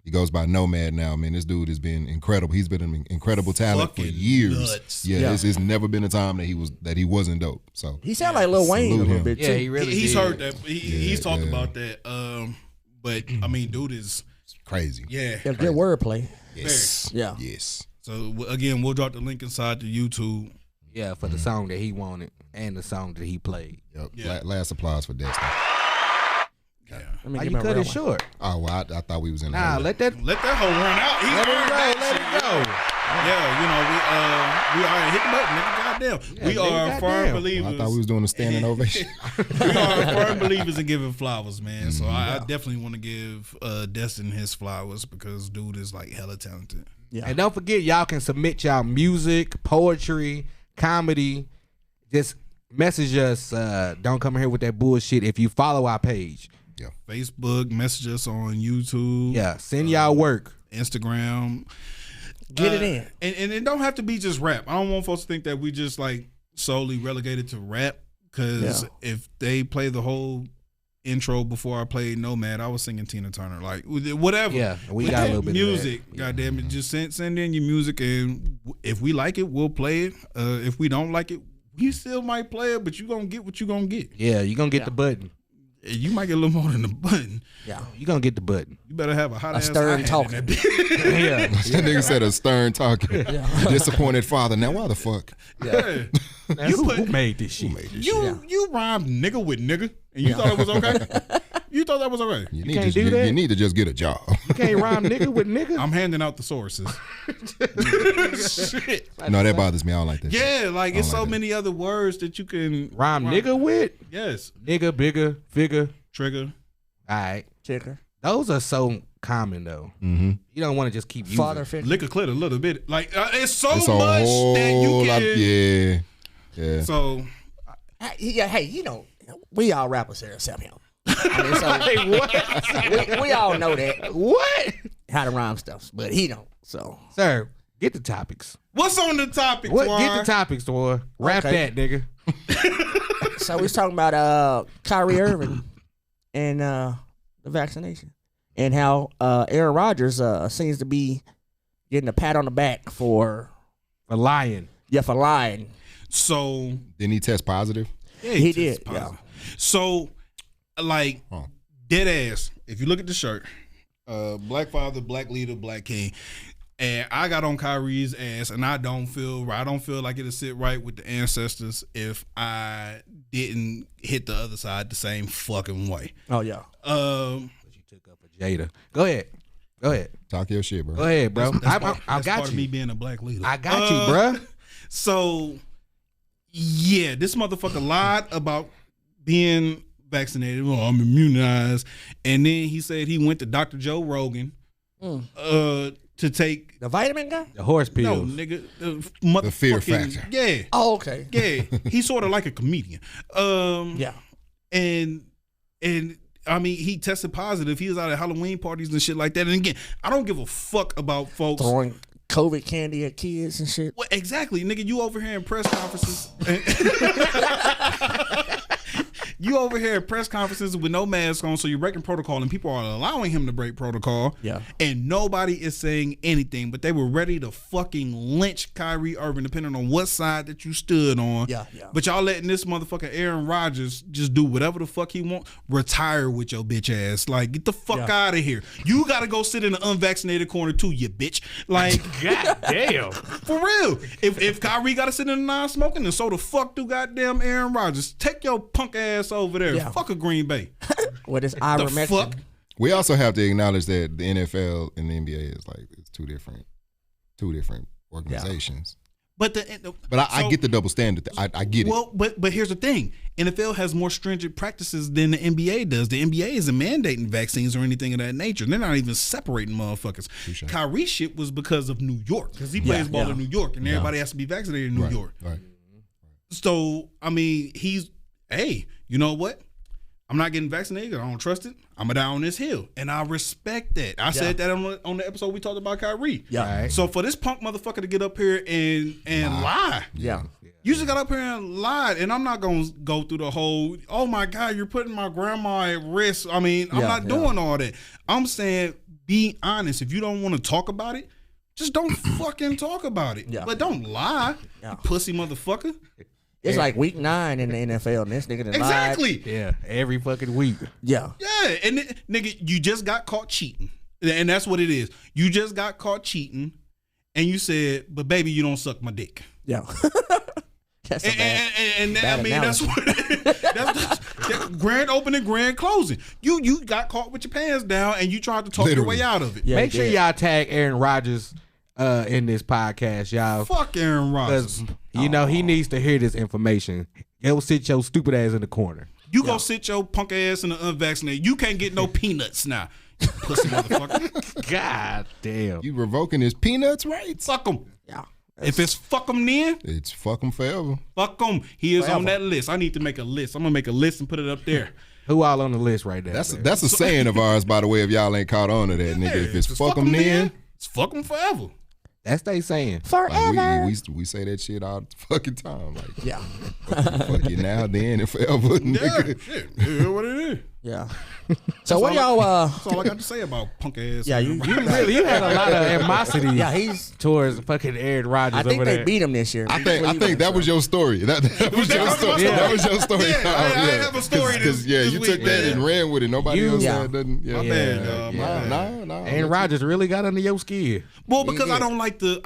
He goes by Nomad now, man. This dude has been incredible. He's been an incredible talent for Fucking years. nuts. Yeah, Yeah. It's never been a time that he wasn't dope. So He sounded like Lil Wayne a Salute little him. bit, too. Yeah, he really he's did. heard that. He's talked about that. But I mean, dude is crazy. yeah. Yeah, good wordplay. Yes. Yeah. Yes. So again, we'll drop the link inside the YouTube. Yeah, for the song that he wanted and the song that he played. Yep. Yeah. Last applause for Destin. Yeah. Let me Why give you me a cut real it one. short? Oh, well, I thought we was in. Nah, let that Let that hoe run out. He let it earned go. that Let shit. it go. Yeah, we are hit the button, nigga. Goddamn. Yeah, we nigga, are goddamn. firm I believers. thought we was doing a standing ovation. We are firm believers in giving flowers, man. So I definitely want to give Destin his flowers because dude is like hella talented. Yeah. And don't forget, y'all can submit y'all music, poetry, comedy. Just message us. Don't come here with that bullshit if you follow our page. Facebook, message us on YouTube. Yeah, send y'all work. Instagram. Get it in. And it don't have to be just rap. I don't want folks to think that we just like solely relegated to rap. Because Yeah. if they play the whole intro before I played Nomad, I was singing Tina Turner. Like whatever. Yeah, we got a little bit music. of that. God damn it. Just send in your music, and if we like it, we'll play it. If we don't like it, we still might play it, but you gonna get what you gonna get. Yeah, you gonna get the button. You might get a little more than the button. Yeah. You gonna get the button. You better have a hot ass stern hi-hat in talking. that bitch. Yeah. That nigga said a stern talking, disappointed father. Now why the fuck? Yeah. Man, who made this shit? You rhymed nigga with nigga, and you thought it was okay? You thought that was okay? You can't do that? You need to just get a job. You can't rhyme nigga with nigga. I'm handing out the sources. Shit. No, that bothers me. I don't like that. Yeah, like it's like so that. many other words that you can Rhyme nigga with? Yes. Nigga, bigger, figure. Trigger. All right. Chicker. Those are so common though. Mm-hmm. You don't want to just keep using. Father figure. Lick a clit a little bit. Like it's so It's a much whole that you lot. can. Yeah. So Hey, you know, we all rappers here except him. I mean, so we all know that. What? How to rhyme stuff, but he don't. So Sir, get the topics. what's on the topic? What? Twan? Get the topics, boy. Rap Okay. that, nigga. So we was talking about Kyrie Irving and the vaccination, and how Aaron Rodgers seems to be getting a pat on the back for lying. for lying. So Didn't he test positive? yeah, He tested did, positive. So like dead ass. If you look at the shirt, black father, black leader, black king. And I got on Kyrie's ass, and I don't feel like it'll sit right with the ancestors if I didn't hit the other side the same fucking way. Oh yeah. But you took up a Jada. Go ahead. Talk your shit, bro. Go ahead, bro. I That's got part of me you. being a black leader. I got you, bro. So, yeah, this motherfucker lied about being vaccinated. Well, I'm immunized. And then he said he went to Dr. Joe Rogan to take... The vitamin guy? The horse No, pills. nigga. The fear factor. Yeah. Oh, okay. Yeah. He's sort of like a comedian. Yeah. And I mean, he tested positive. He was out at Halloween parties and shit like that. And again, I don't give a fuck about folks... Throwing COVID candy at kids and shit. Well, exactly, nigga. You over here in press conferences. You over here at press conferences with no mask on, so you're breaking protocol, and people are allowing him to break protocol. Yeah. And nobody is saying anything, but they were ready to fucking lynch Kyrie Irving, depending on what side that you stood on. Yeah. But y'all letting this motherfucker Aaron Rodgers just do whatever the fuck he want. Retire with your bitch ass. Like, get the fuck out of here. You gotta go sit in the unvaccinated corner too, you bitch. Like, God damn. for real. If Kyrie gotta sit in the non-smoking, then so the fuck do goddamn Aaron Rodgers. Take your punk ass over there. Yeah. Fuck a Green Bay. With his The ivermectin. fuck? We also have to acknowledge that the NFL and the NBA is like it's two different organizations. But I get the double standard. I get it. Well, but here's the thing: NFL has more stringent practices than the NBA does. The NBA isn't mandating vaccines or anything of that nature. They're not even separating motherfuckers. Touché. Kyrie shit was because of New York, because he plays ball in New York, and everybody has to be vaccinated in New York. Right. So I mean, hey, you know what? I'm not getting vaccinated. I don't trust it. I'm gonna die on this hill, and I respect that. I said that on the episode we talked about Kyrie. Yeah. So for this punk motherfucker to get up here and lie, Yeah. you just got up here and lied, and I'm not gonna go through the whole. Oh my God, you're putting my grandma at risk. I mean, I'm not doing all that. I'm saying, be honest. If you don't want to talk about it, just don't fucking talk about it. Yeah. But don't lie, you pussy motherfucker. It's like week 9 in the NFL, and this nigga done lied. Exactly. Yeah, every fucking week. Yeah. Yeah, and nigga, you just got caught cheating, and that's what it is. You just got caught cheating, and you said, "But baby, you don't suck my dick." Yeah. That's a And bad I mean, that's analogy. what that's grand opening, grand closing. You got caught with your pants down, and you tried to talk your way out of it. Yeah, Make he sure did. y'all tag Aaron Rodgers in this podcast, y'all. Fuck Aaron Rodgers. Because, you know, he needs to hear this information. Go sit your stupid ass in the corner. You go sit your punk ass in the unvaccinated. You can't get no peanuts now, you pussy motherfucker. God damn. You revoking his peanuts rights? Fuck him. Yeah. If it's fuck him, then It's fuck him forever. fuck him. He is on that list. I need to make a list. I'm gonna make a list and put it up there. Who all on the list right there? That's man? a saying of ours, by the way. If y'all ain't caught on to that, nigga. If it's fuck him then, it's fuck him forever. That's they saying. Forever. like we say that shit all the fucking time. Like Yeah. fuck you now, then, and forever, nigga. Yeah, shit. Yeah, what it is. Yeah. So what y'all That's all I got to say about punk ass. Yeah, you Really, you had a lot of animosity Yeah, he's towards fucking Aaron Rodgers I think over they there. beat him this year. I think that was your story. That was your story. Yeah. That was your story. Yeah, I have a story Because this you week, took that man. and ran with it. Nobody else Yeah. had nothing. Yeah. My bad, dog. My bad. No. Aaron Rodgers really got under your skin. Well, because I don't like the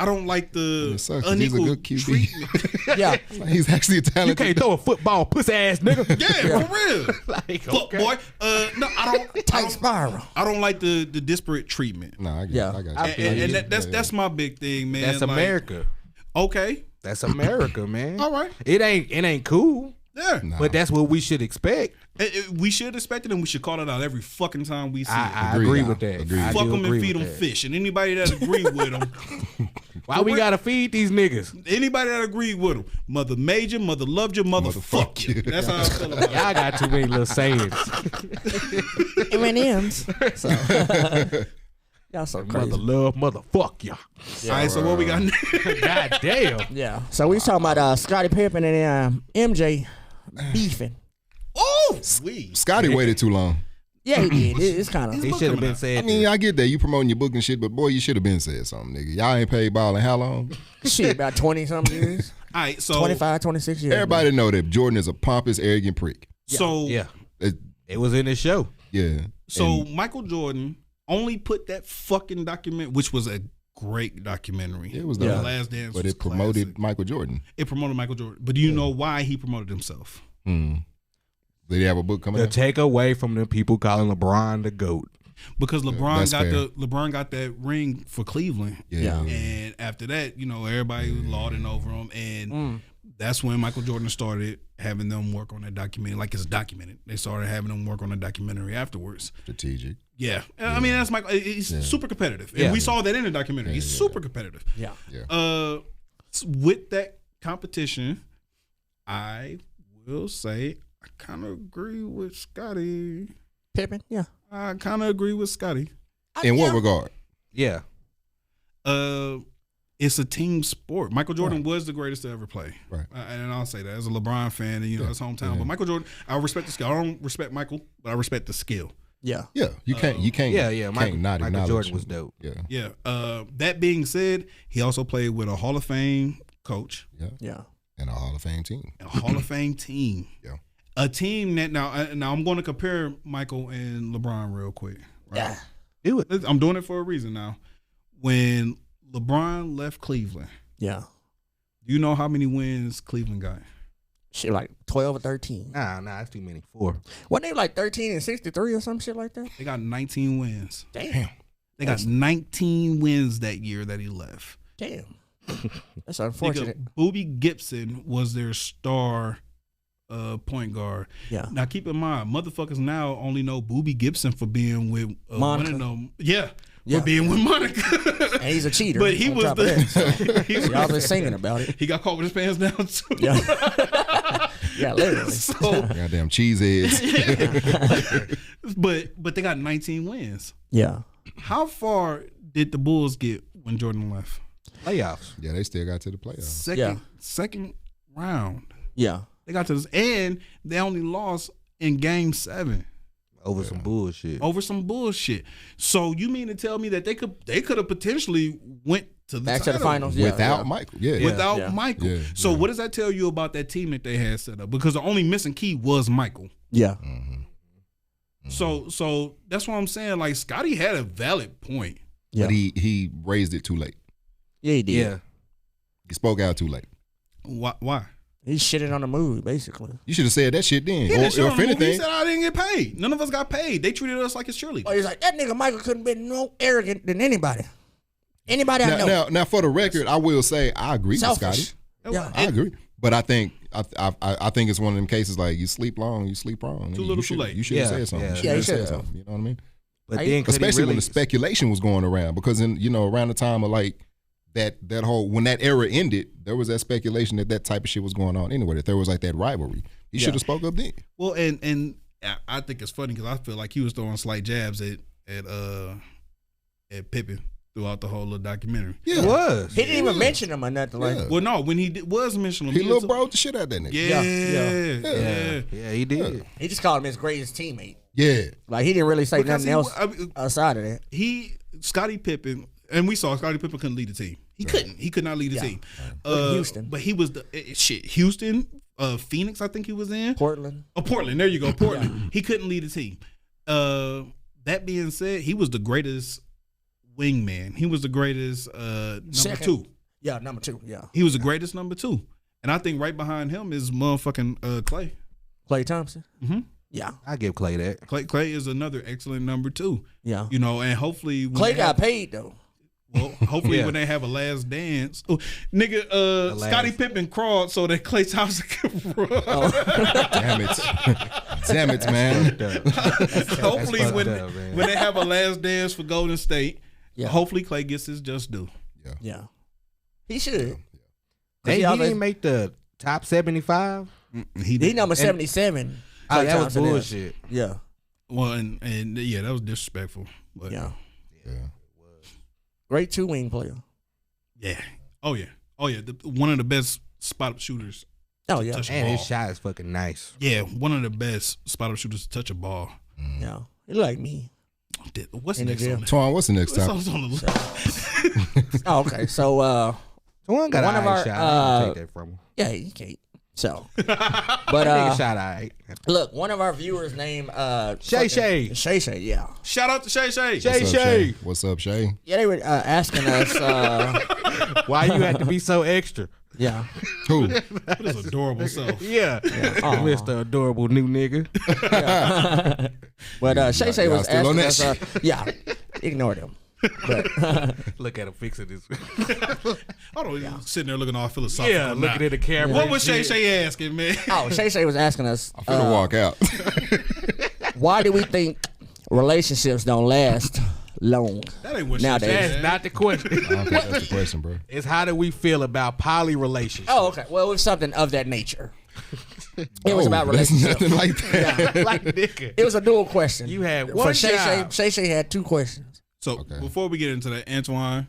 It sucks 'cause he's a unequal good QB. treatment. Yeah. He's actually a You talented. can't throw a football, pussy ass nigga. Yeah, for real. Like, Fuck okay. boy. No, Tight spiral. I don't like the disparate treatment. No, I get Yeah. it. I got you. And that's my big thing, man. That's like, America. Okay. That's America, man. All right. It ain't cool, Yeah. but that's what we should expect. We should expect it, and we should call it out every fucking time we see it. I Agree, agree y'all. with that. Agree. I Fuck do them agree and feed with them that. fish. And anybody that agree with them, Why we gotta feed these niggas? anybody that agree with them, mother made you, mother loved you, mother fuck you. That's how I feel about it. Y'all got too many little sayings. M&M's. So, y'all so crazy. Mother love, mother fuck ya. All right, so what we got next? God damn. Yeah. So we was talking about Scottie Pippen and MJ beefing. Oh, sweet. Scotty waited too long. Yeah, he did. It's kind of. He should have been said. I mean, I get that you promoting your book and shit, but boy, you should have been said something, nigga. Y'all ain't paid ball in how long? Shit, about 20-something years. All right, so 25, 26 years. Everybody know that Jordan is a pompous, arrogant prick. So yeah, It- it was in the show. yeah. So And Michael Jordan only put that fucking document, which was a great documentary. it was The the Last Dance, but was it promoted classic. Michael Jordan. It promoted Michael Jordan. But do you know why he promoted himself? Did he have a book coming To out? take away from the people calling LeBron the GOAT. Because LeBron that's fair. got that ring for Cleveland. Yeah. And after that, everybody was lauding over him, and that's when Michael Jordan started having them work on that documentary. Like it's documented. They started having them work on the documentary afterwards. Strategic. Yeah. I mean that's Michael. He's super competitive, and Yeah. we saw that in the documentary. He's super competitive. Yeah. With that competition, I will say I kind of agree with Scottie. Pippen. Yeah. I kind of agree with Scottie. In what regard? Yeah. It's a team sport. Michael Jordan was the greatest to ever play. Right. And I'll say that as a LeBron fan, and it's hometown. But Michael Jordan, I respect the skill. I don't respect Michael, but I respect the skill. Yeah. Yeah. You can't. You can't. Yeah. Can't Michael, not Michael acknowledge Jordan him. was dope. Yeah. Yeah. That being said, he also played with a Hall of Fame coach, Yeah. Yeah. And a Hall of Fame team. a Hall of Fame team. Yeah. A team that now I'm going to compare Michael and LeBron real quick. Right? Yeah. Do it. I'm doing it for a reason now. When LeBron left Cleveland, Yeah. do you know how many wins Cleveland got? Shit, like 12 or 13. Nah, that's too many. 4. Wasn't they like 13 and 63 or some shit like that? They got 19 wins. Damn. They got 19 wins that year that he left. Damn. That's Nigga, unfortunate. Booby Gibson was their star point guard. Yeah. Now keep in mind, motherfuckers now only know Booby Gibson for being with Monica. one of them. Yeah. Yeah. For being with Monica. And he's a cheater. But he on was top of that, so. he was- Y'all been singing about it. He got caught with his pants down too. Yeah. Yeah, literally. So, Goddamn cheeseheads. but they got 19 wins. Yeah. How far did the Bulls get when Jordan left? Playoffs. Yeah, they still got to the playoffs. Second round. Yeah. They got to this, and they only lost in Game 7 Over some bullshit. over some bullshit. So you mean to tell me that they could have potentially went to the Back to the title finals. Yeah. Without yeah. Michael. Yeah. without Yeah. Michael? Yeah. So Yeah. what does that tell you about that team that they had set up? Because the only missing key was Michael. Yeah. So that's what I'm saying. Like Scottie had a valid point. Yeah. But he raised it too late. Yeah, he did. Yeah. He spoke out too late. Why? He shitted on the movie, basically. You should have said that shit then. He Or didn't show if him the movie. He anything, said I didn't get paid. None of us got paid. They treated us like it's cheerleaders. Oh, he's like, that nigga Michael couldn't be no arrogant than anybody. Anybody I know. now, for the record, I will say I agree Selfish. with Scotty. Yeah. I agree. But I think think it's one of them cases like you sleep long, you sleep wrong. Too little, you too should, late. You should have Yeah, said something. yeah. You should Yeah, he have said should've. something. You know what I mean? But Hey, then could he Especially when really- the speculation was going around, because around the time of like that whole when that era ended, there was that speculation that type of shit was going on anyway. That there was like that rivalry. He should have spoke up then. Well, and I think it's funny because I feel like he was throwing slight jabs at Pippen throughout the whole little documentary. Yeah, It was. He didn't even mention him or nothing. Like, Yeah. Well, no, when he was mentioning him, he little broed the shit out of that nigga. Yeah, Yeah. Yeah, he did. he just called him his greatest teammate. Yeah. Like, he didn't really say Because nothing he- else I mean, outside of that. Scottie Pippen, and we saw Scottie Pippen couldn't lead the team. He couldn't. He could not lead the team. Houston. But he was Houston, Phoenix. I think he was in Portland. Portland. There you go, Portland. He couldn't lead the team. That being said, he was the greatest wingman. He was the greatest number Second. 2. Yeah, number 2. Yeah. He was the greatest number 2. And I think right behind him is motherfucking Clay. Klay Thompson. Mm-hmm. Yeah. I give Clay that. Clay is another excellent number 2. Yeah. You know, and hopefully when Clay they got have, paid though. well, hopefully Yeah. when they have a last dance, nigga, Scottie Pippen crawled so that Clay Thompson could run. Damn it. Damn it, man. Hopefully fucked when up, man. when they have a last dance for Golden State, Yeah. hopefully Clay gets his just due. Yeah. He should. He he always- didn't make the top 75. He number 77. Oh, Klay that was Thompson is. bullshit. Yeah. Well, and yeah, that was disrespectful. But Yeah. Yeah. Great 2-wing player. yeah. Oh yeah. One of the best spot up shooters. Oh yeah. Touch- And his Ball. shot is fucking nice. Yeah, one of the best spot up shooters to touch a ball. Yeah. He look like me. What's In the next gym. on the Twan, what's the next what's topic? on the list? Oh, okay. So One got One an of eye our, shot. I don't take that from him. yeah, he can't. So but Nigga shot eye. look, one of our viewers named Shay Shay. Shay, yeah. Shout out to Shay Shay. Shay What's up, Shay. What's up, Shay? Yeah, they were asking us Why you had to be so extra? yeah. Who? His adorable self. Yeah. Aw. Mr. Adorable new nigga. But Shay Shay y'all was still on asking that us yeah, ignore them. But Look at him fixing this. Hold on, you sitting there looking all philosophical. Yeah, looking at the camera. What and was Shay shit. Shay asking, man? oh, Shay Shay was asking us I'm finna walk out. why do we think relationships don't last long? That ain't what Nowadays. Shay Shay That's asked. not the question. I don't think that's the question, bro. It's how do we feel about poly relationships? Oh, okay. Well, it was something of that nature. It was Oh, about that's relationships. nothing like that. like nigga. It was a dual question. You had For one Shay job. Shay had 2 questions. So Okay. before we get into that, Antoine,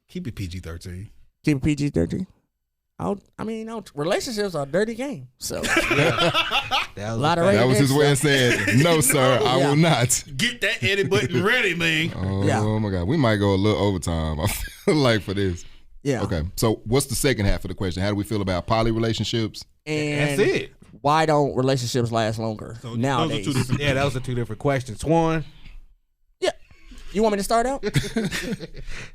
keep it PG-13. Keep it PG-13. Relationships are a dirty game. So That was a lot of fact. That was his way of rednecks, saying, no, sir, I Yeah. will not. Get that edit button ready, man. Oh, Yeah. my God. We might go a little overtime, I feel like, for this. yeah. Okay. So what's the second half of the question? How do we feel about poly relationships? And That's it. why don't relationships last longer So nowadays? those are 2 different. Yeah, that was the 2 different questions. Twan. Yeah. You want me to start out? All right,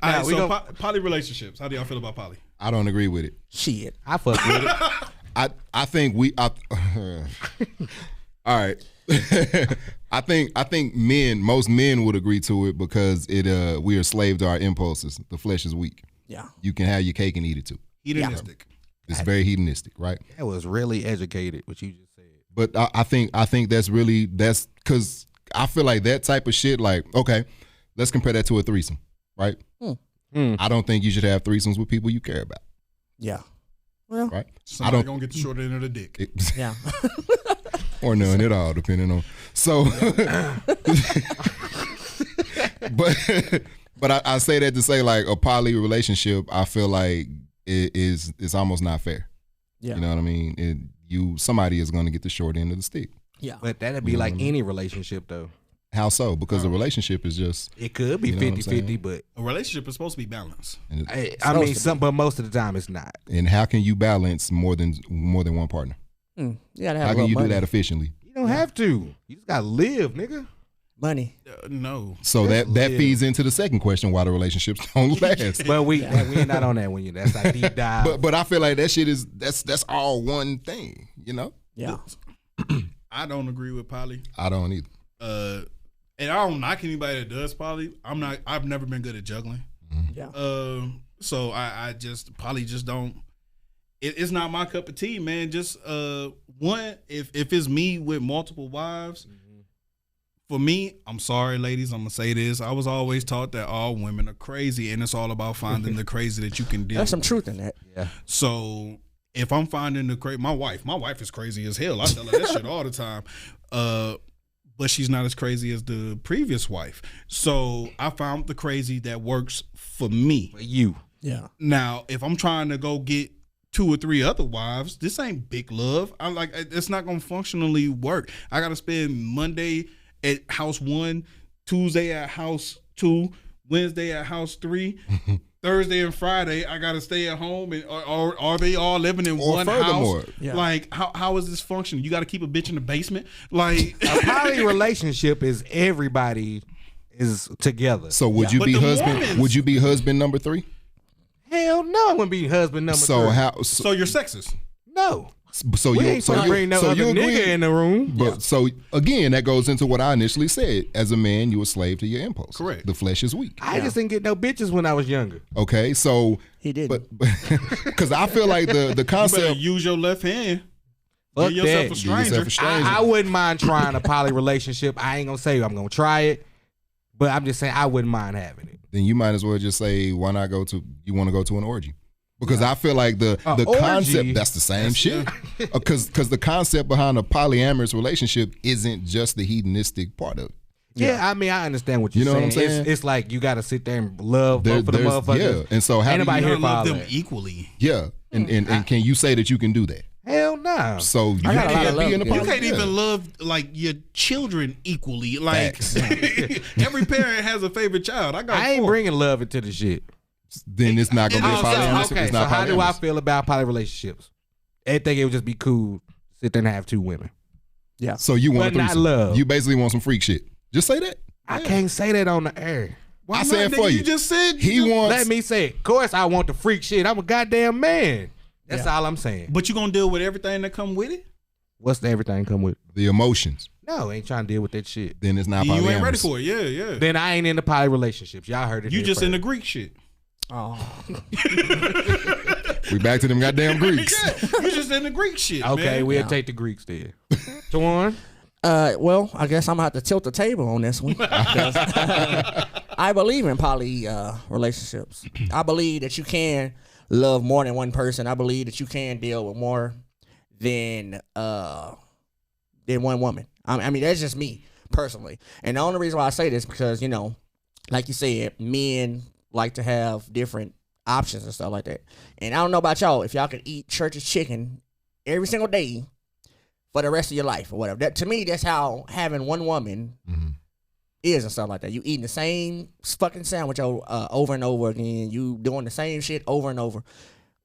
Nah, we so gon- poly relationships. How do y'all feel about poly? I don't agree with it. Shit. I fuck with it. I think we all right. I think most men would agree to it because we are slave to our impulses. The flesh is weak. Yeah. You can have your cake and eat it too. Hedonistic. It's very hedonistic, right? That was really educated, what you just said. But I think that's because I feel like that type of shit. Like, okay, let's compare that to a threesome, right? I don't think you should have threesomes with people you care about, Yeah. Well, right? Somebody gonna get the short end of the dick. yeah. Or none at all, depending on. So, but I say that to say like a poly relationship, I feel like it's almost not fair. Yeah. You know what I mean? Somebody is going to get the short end of the stick. Yeah. But that'd be like any relationship, though. How so? Because the relationship is just. It could be You know what I'm 50-50, saying? but A relationship is supposed to be balanced. And, I mean, but most of the time it's not. and how can you balance more than one partner? You gotta have How a can little you money. do that efficiently? You don't have to. You just gotta live, nigga. Money. No. So that live. feeds into the second question: why the relationships don't last? But we're not on that one yet. That's our deep dive. But I feel like that shit is that's all one thing. You know? Yeah. I don't agree with poly. I don't either. And I don't knock anybody that does poly. I've never been good at juggling. Yeah. So I just poly just don't. It's not my cup of tea, man. Just one, if it's me with multiple wives, for me, I'm sorry, ladies, I'm gonna say this. I was always taught that all women are crazy, and it's all about finding the crazy that you can deal. There's some with. truth in that. yeah. So if I'm finding the crazy, my wife is crazy as hell. I tell her that shit all the time. But she's not as crazy as the previous wife. So I found the crazy that works for me. For you. Yeah. Now, if I'm trying to go get 2 or 3 other wives, this ain't big love. I'm like, it's not gonna functionally work. I gotta spend Monday at house 1, Tuesday at house 2, Wednesday at house 3. Thursday and Friday, I gotta stay at home, and or are they all living in Or one furthermore. house? Yeah. Like, how is this functioning? You gotta keep a bitch in the basement, like. A poly relationship is everybody is together. So would you But be the husband? Mormons- Would you be husband number 3? Hell no, I wouldn't be husband number So three. how? So you're sexist. No. So We you ain't supposed to bring no other nigga in the room. But so again, that goes into what I initially said. As a man, you a slave to your impulse. Correct. The flesh is weak. I just didn't get no bitches when I was younger. Okay, so He didn't. but because I feel like the You better concept. use your left hand. Fuck Give yourself that. a Give yourself stranger. a stranger. I wouldn't mind trying a poly relationship. I ain't gonna say I'm gonna try it, but I'm just saying I wouldn't mind having it. Then you might as well just say, why not go to? You want to go to an orgy? Because I feel like the orgy? concept, that's the same shit. Because the concept behind a polyamorous relationship isn't just the hedonistic part of it. Yeah, I mean I understand what you're You know what saying. I'm saying? It's like you got to sit there and love both of the motherfuckers. Yeah, and so how do Anybody you, here You gotta love follow them that? equally. yeah, and can you say that you can do that? Hell no. So you got a lot of can't love be in a to give. You poly. can't yeah. even love like your children equally. Like Facts. every parent has a favorite child. I I ain't 4. bringing love into the shit. Then it's not gonna be a Oh, polyamorous. Okay, It's so not how do I polyamorous. feel about poly relationships? I think it would just be cool to sit there and have 2 women. So you want But a not threesome. love. You basically want some freak shit. Just say that. I can't say that on the air. Why I not, said nigga? for you. You just said He wants. Let me say it. Of course I want the freak shit. I'm a goddamn man. That's all I'm saying. But you gonna deal with everything that come with it? What's the everything come with? the emotions. No, ain't trying to deal with that shit. Then it's not You polyamorous. ain't ready for it. Yeah. Then I ain't into poly relationships. Y'all heard it. You here just first. in the Greek shit. Oh, We back to them goddamn Greeks. You just in the Greek shit. Okay, man. we'll take the Greeks then. Twan? well, I guess I'm gonna have to tilt the table on this one. 'Cause I believe in poly relationships. I believe that you can love more than one person. I believe that you can deal with more than one woman. I mean, that's just me personally. And the only reason why I say this because like you said, men like to have different options and stuff like that. And I don't know about y'all, if y'all could eat church's chicken every single day for the rest of your life or whatever. That to me, that's how having one woman is and stuff like that. You eating the same fucking sandwich over and over again. You doing the same shit over and over.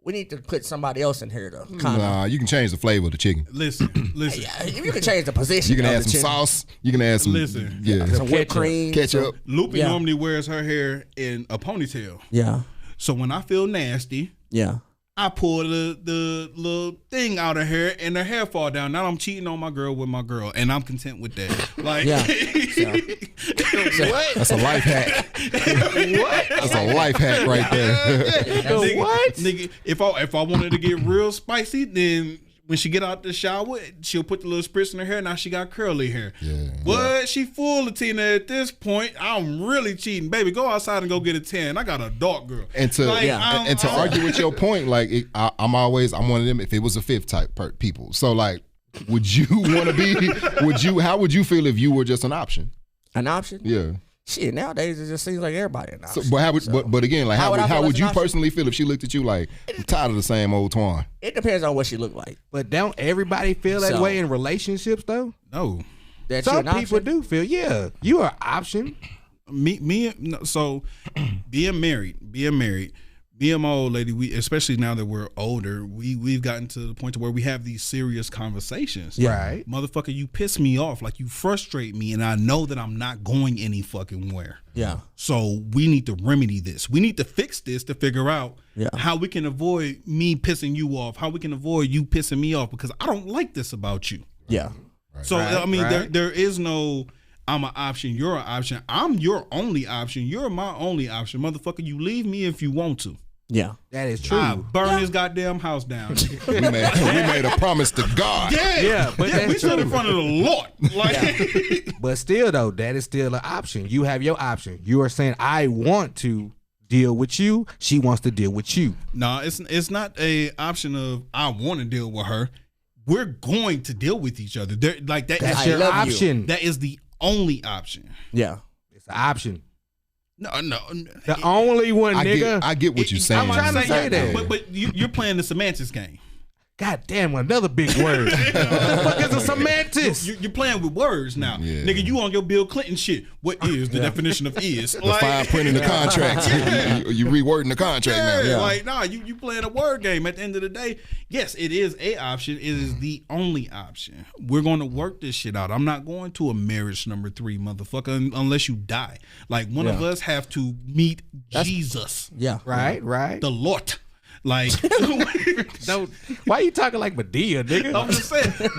We need to put somebody else in here to kind of. Nah, you can change the flavor of the chicken. Listen. If you can change the position, You can of add the some chicken, sauce. You can add some. Listen. Yeah. some whipped Ketchup. cream, Ketchup. Loopy Yeah. normally wears her hair in a ponytail. Yeah, So when I feel nasty, yeah. I pull the little thing out of her and her hair fall down. Now I'm cheating on my girl with my girl, and I'm content with that. Like, Yeah. That's a life hack. What? That's a life hack right there. Nigga, What? Nigga, if I wanted to get real spicy, then when she get out the shower, she'll put the little spritz in her hair. Now she got curly hair. Yeah. What? She full Latina at this point. I'm really cheating, baby. Go outside and go get a tan. I got a dark girl. And to argue with your point, like I'm one of them. If it was a fifth type people, so like, would you want to be? How would you feel if you were just an option? An option? Yeah. Shit, nowadays it just seems like everybody an option. So, but how would? But again, like, How would I feel how as would an you option? personally feel if she looked at you like, I'm tired of the same old Twan? It depends on what she look like. But don't everybody feel that So- way in relationships though? No. That you're Some an people option? do feel, yeah, you are an option. So being married, me and my old lady, we, especially now that we're older, we've gotten to the point to where we have these serious conversations. Right. Motherfucker, you piss me off, like you frustrate me, and I know that I'm not going any fucking where. Yeah. So we need to remedy this. We need to fix this to figure out how we can avoid me pissing you off, how we can avoid you pissing me off, because I don't like this about you. Yeah. So Right, I mean, right. there is no I'm an option, you're an option. I'm your only option. You're my only option. Motherfucker, you leave me if you want to. Yeah. That is true. I burn this goddamn house down. We made a promise to God. Yeah, but that's we stood true. in front of the Lord. Like, But still though, that is still an option. You have your option. You are saying, I want to deal with you. She wants to deal with you. no, it's not a option of I want to deal with her. We're going to deal with each other. Like that. That's I your love you. option. That is the only option. Yeah. It's an option. No. The only one, nigga. I get what you're saying. I'm trying to say that. But you're playing the semantics game. God damn, another big word. What the fuck is a semantics? You're playing with words now. Yeah. Nigga, you on your Bill Clinton shit. What is the definition of is? The fine print in the contract. you rewording the contract now. Yeah, like, nah, you playing a word game. At the end of the day, yes, it is a option. It is the only option. We're going to work this shit out. I'm not going to a marriage number 3, motherfucker, unless you die. Like, one of us have to meet Jesus. Yeah. Right. The Lord. Like, Don't. Why you talking like Medea, nigga? I'm just saying,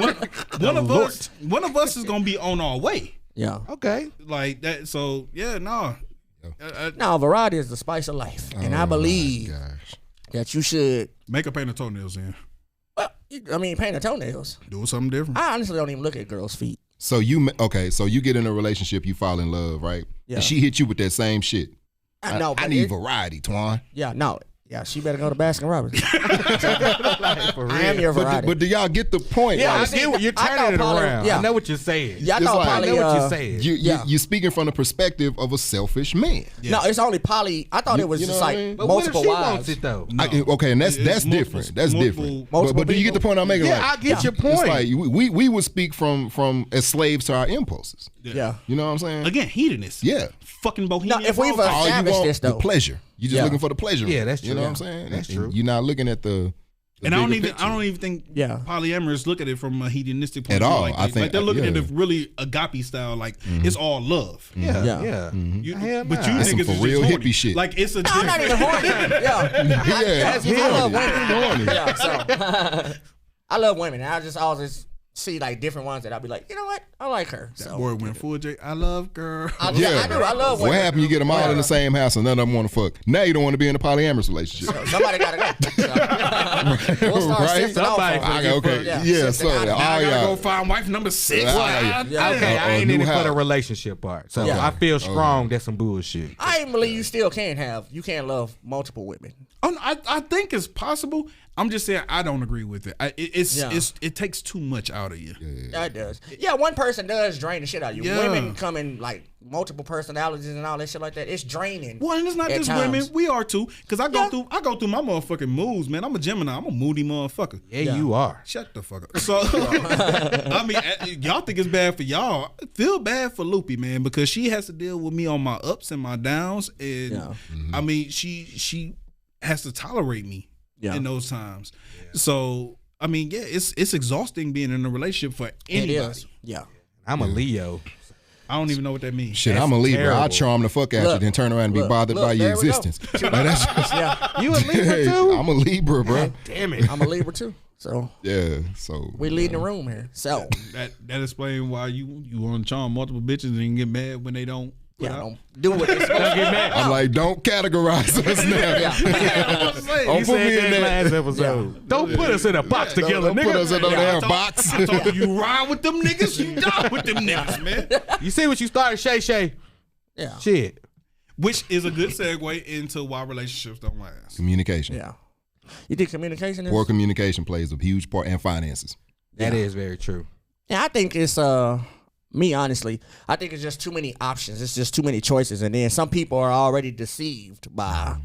one of us is gonna be on our way. Yeah. Okay. Like that. So yeah, no. Now, variety is the spice of life, and I believe that you should. Make her paint her toenails in. Well, I mean, paint her toenails. Do something different. I honestly don't even look at girls' feet. So you get in a relationship, you fall in love, right? Yeah. And she hit you with that same shit. No, I need variety, Twan. Yeah, no. Yeah, she better go to Baskin Robbins. I am your variety. But do y'all get the point? Yeah, Like, I get what you're turning it around. Yeah. I know what you're saying. Yeah, I It's thought like- I Polly. know what you're saying. you're speaking from the perspective of a selfish man. No, it's only Polly. I thought it was you just know what like I mean? But what if multiple she wives. wants it though? No. Okay, and that's It's different. multiple- That's multiple- different. multiple But do you get the point I'm making? Yeah, Like, I get your it's point. like we would speak from as slaves to our impulses. Yeah. You know what I'm saying? Again, hedonist. Yeah. Fucking bohemian. No, if we've Rhapsody. All you established want this the though. pleasure. You just Yeah. looking for the pleasure. Yeah, that's You know true. what I'm saying? That's And true. You're not looking at the And I don't bigger even think Yeah. polyamorous look at it from a hedonistic point At of view. all. Like, I think- like they're looking yeah. at it really agape style. Like it's all love. Yeah, Yeah. yeah. You, Hell but nah. you That's niggas some is for real just horny. hippie shit. Like it's a No, I'm not even horny. Yeah. yeah, That's I love him. women. Yeah, so I love women. And I just always see like different ones that I'll be like, you know what? I like her. That So boy went full J. I love girl. I do. I love women. What happened? You get them all in the same house and none of them want to fuck. Now you don't want to be in a polyamorous relationship. So somebody gotta go. So, we'll start Right? sifting off Somebody on gotta it. Okay. Yeah, Yeah. sifting So out. Now I all gotta go y'all. find wife number 6. Yeah. Yeah. Okay, I ain't new in it for the house. relationship part. So Yeah. I feel strong that's some bullshit. I even believe you still you can't love multiple women. I think it's possible. I'm just saying I don't agree with it. It takes too much out of you. Yeah, it does. Yeah, one person does drain the shit out of you. Yeah. Women come in like multiple personalities and all that shit like that. It's draining. Well, and it's not at just times. women. We are too. Cause I Yeah. go through my motherfucking moods, man. I'm a Gemini. I'm a moody motherfucker. Yeah, you are. Shut the fuck up. So I mean, y'all think it's bad for y'all. I feel bad for Loopy, man, because she has to deal with me on my ups and my downs, and Yeah. I mean, she has to tolerate me in those times. So I mean, yeah, it's exhausting being in a relationship for It anybody. is. Yeah. I'm a Leo. I don't even know what that means. Shit, That's I'm a Libra. terrible. I'll charm the fuck out you, Look, then turn around and be look, bothered by your there we go. existence. Like, that's just, Yeah. You a Libra too? I'm a Libra, bro. Damn it. I'm a Libra too. So Yeah. So we lead the room here. So That explains why you want to charm multiple bitches and get mad when they don't. yeah, don't do what they're supposed to Get mad. I'm like, don't categorize us now. Yeah. Don't You put me said in that that. last episode. Don't put us in a box together, Don't nigga. put us in no damn box. I told you, you ride with them niggas, you die with them niggas, man. You see what you started, Shay Shay? Yeah. Shit. Which is a good segue into why relationships don't last. Communication. Yeah. You think communication is? Poor communication plays a huge part, and finances. That is very true. Yeah, I think it's me honestly. I think it's just too many options. It's just too many choices, and then some people are already deceived by,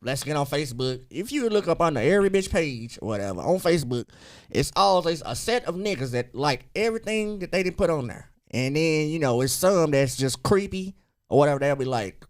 let's get on Facebook. If you look up on the Every Bitch page or whatever on Facebook, it's always a set of niggas that like everything that they didn't put on there, and then it's some that's just creepy or whatever. They'll be like,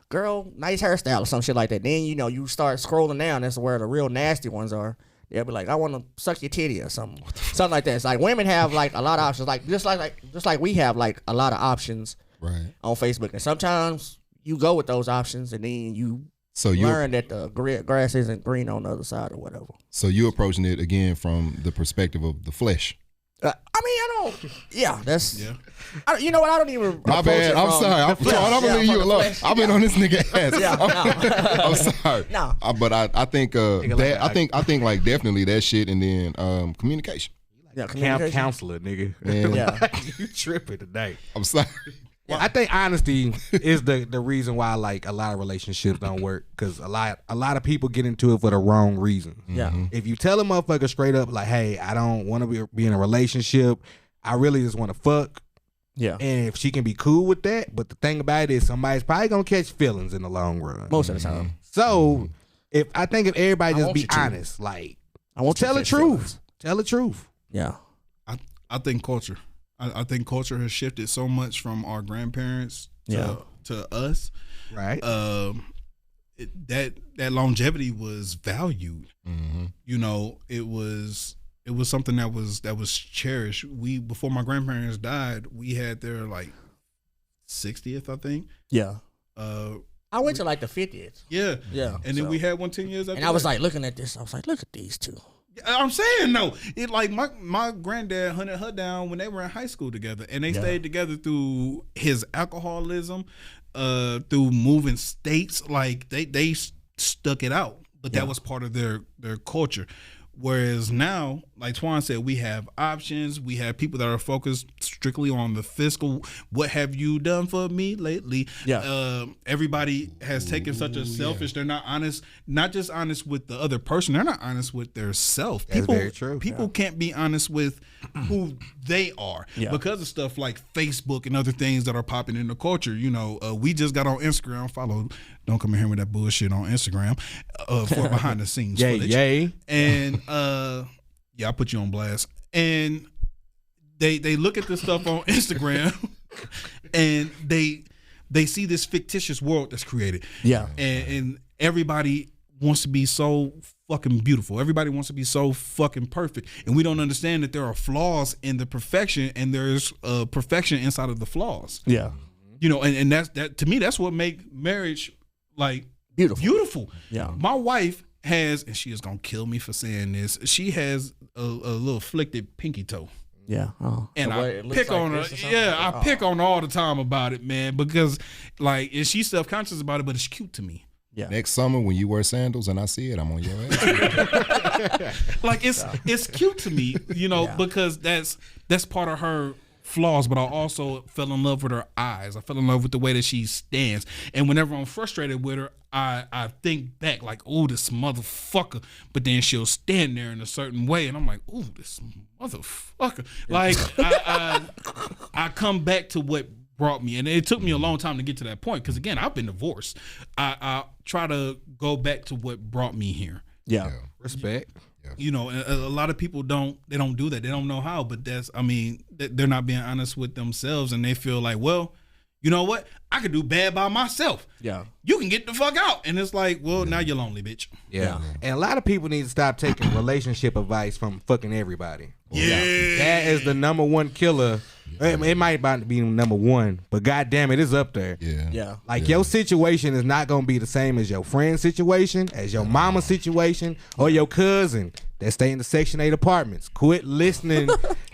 girl, nice hairstyle or some shit like that. Then you start scrolling down. That's where the real nasty ones are. They'll be like, I want to suck your titty or something like that. It's like women have like a lot of options, like just like we have like a lot of options Right. on Facebook. And sometimes you go with those options, and then you So you learn that the grass isn't green on the other side or whatever. so you approaching it again from the perspective of the flesh. I don't. Yeah, that's. Yeah. You know what? I don't even. My approach bad. it I'm from sorry. I'm the flesh. gonna Yeah, leave from you the alone. flesh. I've been Yeah. on this nigga ass. Yeah, no. I'm sorry. No. But I think I think like definitely that shit, and then communication. Yeah, Camp communication. counselor, nigga. Man, Yeah. You tripping today. I'm sorry. I think honesty is the reason why like a lot of relationships don't work, because a lot of people get into it for the wrong reasons. Yeah. If you tell a motherfucker straight up like, hey, I don't want to be in a relationship, I really just want to fuck, Yeah. and if she can be cool with that, but the thing about it is somebody's probably gonna catch feelings in the long run. Most of the time. So if everybody I just want be you to. honest, like I want you tell to the catch truth. feelings. Tell the truth. Yeah. I think culture. I think culture has shifted so much from our grandparents to us. Right. That longevity was valued. It was something that was cherished. Before my grandparents died, we had their like 60th, I think. Yeah. I went to like the 50th. Yeah. Yeah. And then so- we had one 10 years after And I was that. like looking at this. I was like, look at these two. I'm saying though, it like my granddad hunted her down when they were in high school together, and they stayed together through his alcoholism, through moving states. Like they stuck it out, but that was part of their culture. Whereas now, like Twan said, we have options. We have people that are focused strictly on the fiscal. What have you done for me lately? Yeah. Everybody has taken such a selfish. They're not honest. Not just honest with the other person. They're not honest with their self. That's very true. People can't be honest with who they are because of stuff like Facebook and other things that are popping in the culture. You know, we just got on Instagram. Follow. Don't come in here with that bullshit on Instagram for behind the scenes footage. Yay. And I put you on blast. And they look at this stuff on Instagram and they see this fictitious world that's created. Yeah. And everybody wants to be so fucking beautiful. Everybody wants to be so fucking perfect. And we don't understand that there are flaws in the perfection, and there's perfection inside of the flaws. Yeah. You know, and that to me, that's what make marriage like beautiful. Yeah. My wife has, and she is gonna kill me for saying this, she has a little afflicted pinky toe. Yeah. Oh. And The way I it looks pick like on her. this or something? Yeah, I pick on her all the time about it, man, because like, and she's self-conscious about it, but it's cute to me. Yeah. Next summer when you wear sandals and I see it, I'm on your ass. Like it's cute to me, you know, because that's part of her flaws, but I also fell in love with her eyes. I fell in love with the way that she stands. And whenever I'm frustrated with her, I think back like, oh, this motherfucker. But then she'll stand there in a certain way, and I'm like, oh, this motherfucker. Like I come back to what brought me, and it took me a long time to get to that point, because again, I've been divorced. I try to go back to what brought me here. Yeah. Respect. You know, a lot of people don't do that. They don't know how, but they're not being honest with themselves, and they feel like, well, you know what? I could do bad by myself. Yeah. You can get the fuck out. And it's like, well, now you're lonely, bitch. Yeah. And a lot of people need to stop taking relationship advice from fucking everybody. Yeah. That is the number one killer. It might not be number one, but goddamn it, it's up there. Yeah. Yeah. Like your situation is not gonna be the same as your friend's situation, as your mama's situation, or your cousin that stay in the Section 8 apartments. Quit listening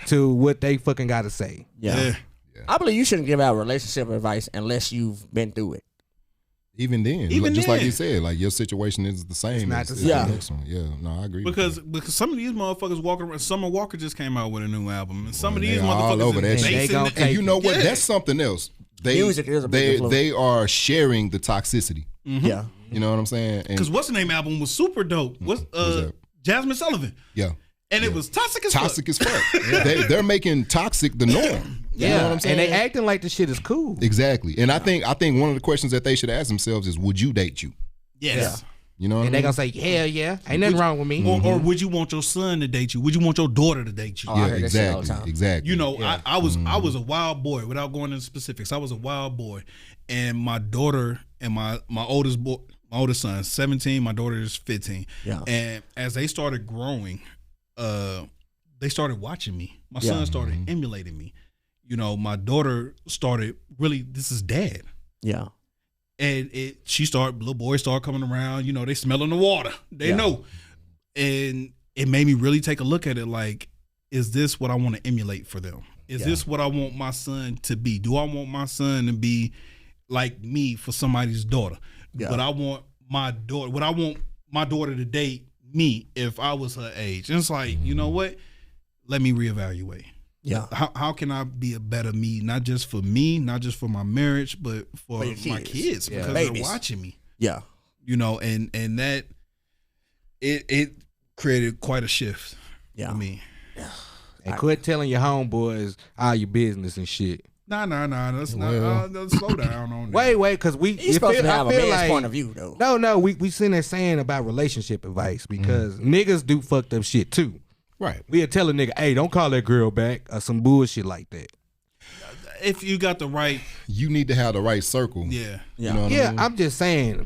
to what they fucking gotta say. Yeah. I believe you shouldn't give out relationship advice unless you've been through it. Even then, just like you said, like your situation is the same not as the the same. next one. Yeah, no, I agree. Because some of these motherfuckers walking around. Summer Walker just came out with a new album, and some of They these all motherfuckers over that is shit. They gonna basing take and you know what? Yeah. That's something else. Music is a big influence. they are sharing the toxicity. Yeah. You know what I'm saying? And Because what's the name album was super dope. What's that? Jasmine Sullivan, yeah, and it was toxic as fuck. toxic as fuck. They're making toxic the norm. You know what I'm saying? And they acting like the shit is cool. Exactly. And I think one of the questions that they should ask themselves is, would you date you? Yes. You know what And I they mean? gonna say, hell yeah, ain't nothing wrong with me. Or would you want your son to date you? Would you want your daughter to date you? I Yeah, heard that shit all the exactly. time. Exactly. You know, I was a wild boy. Without going into specifics, I was a wild boy, and my daughter and my oldest son, 17. My daughter is 15. Yeah. And as they started growing, they started watching me. My son started emulating me. You know, my daughter started really. This is dad. Yeah. And little boys start coming around, you know, they smelling the water. They know. And it made me really take a look at it like, is this what I want to emulate for them? Is this what I want my son to be? Do I want my son to be like me for somebody's daughter? Yeah. But I want my daughter to date me if I was her age. And it's like, you know what? Let me reevaluate. Yeah. How can I be a better me, not just for me, not just for my marriage, but for my kids because Babies. they're watching me. Yeah. You know, and that it created quite a shift. Yeah. I mean, And quit telling your homeboys all your business and shit. nah. Let's not slow down on that. Wait, because You're supposed to have a man's point of view, though. No, we sitting there saying about relationship advice because niggas do fucked up shit too. right. We'll tell a nigga, hey, don't call that girl back or some bullshit like that. If you got the right, You need to have the right circle. yeah. You know what I Yeah, mean? I'm just saying,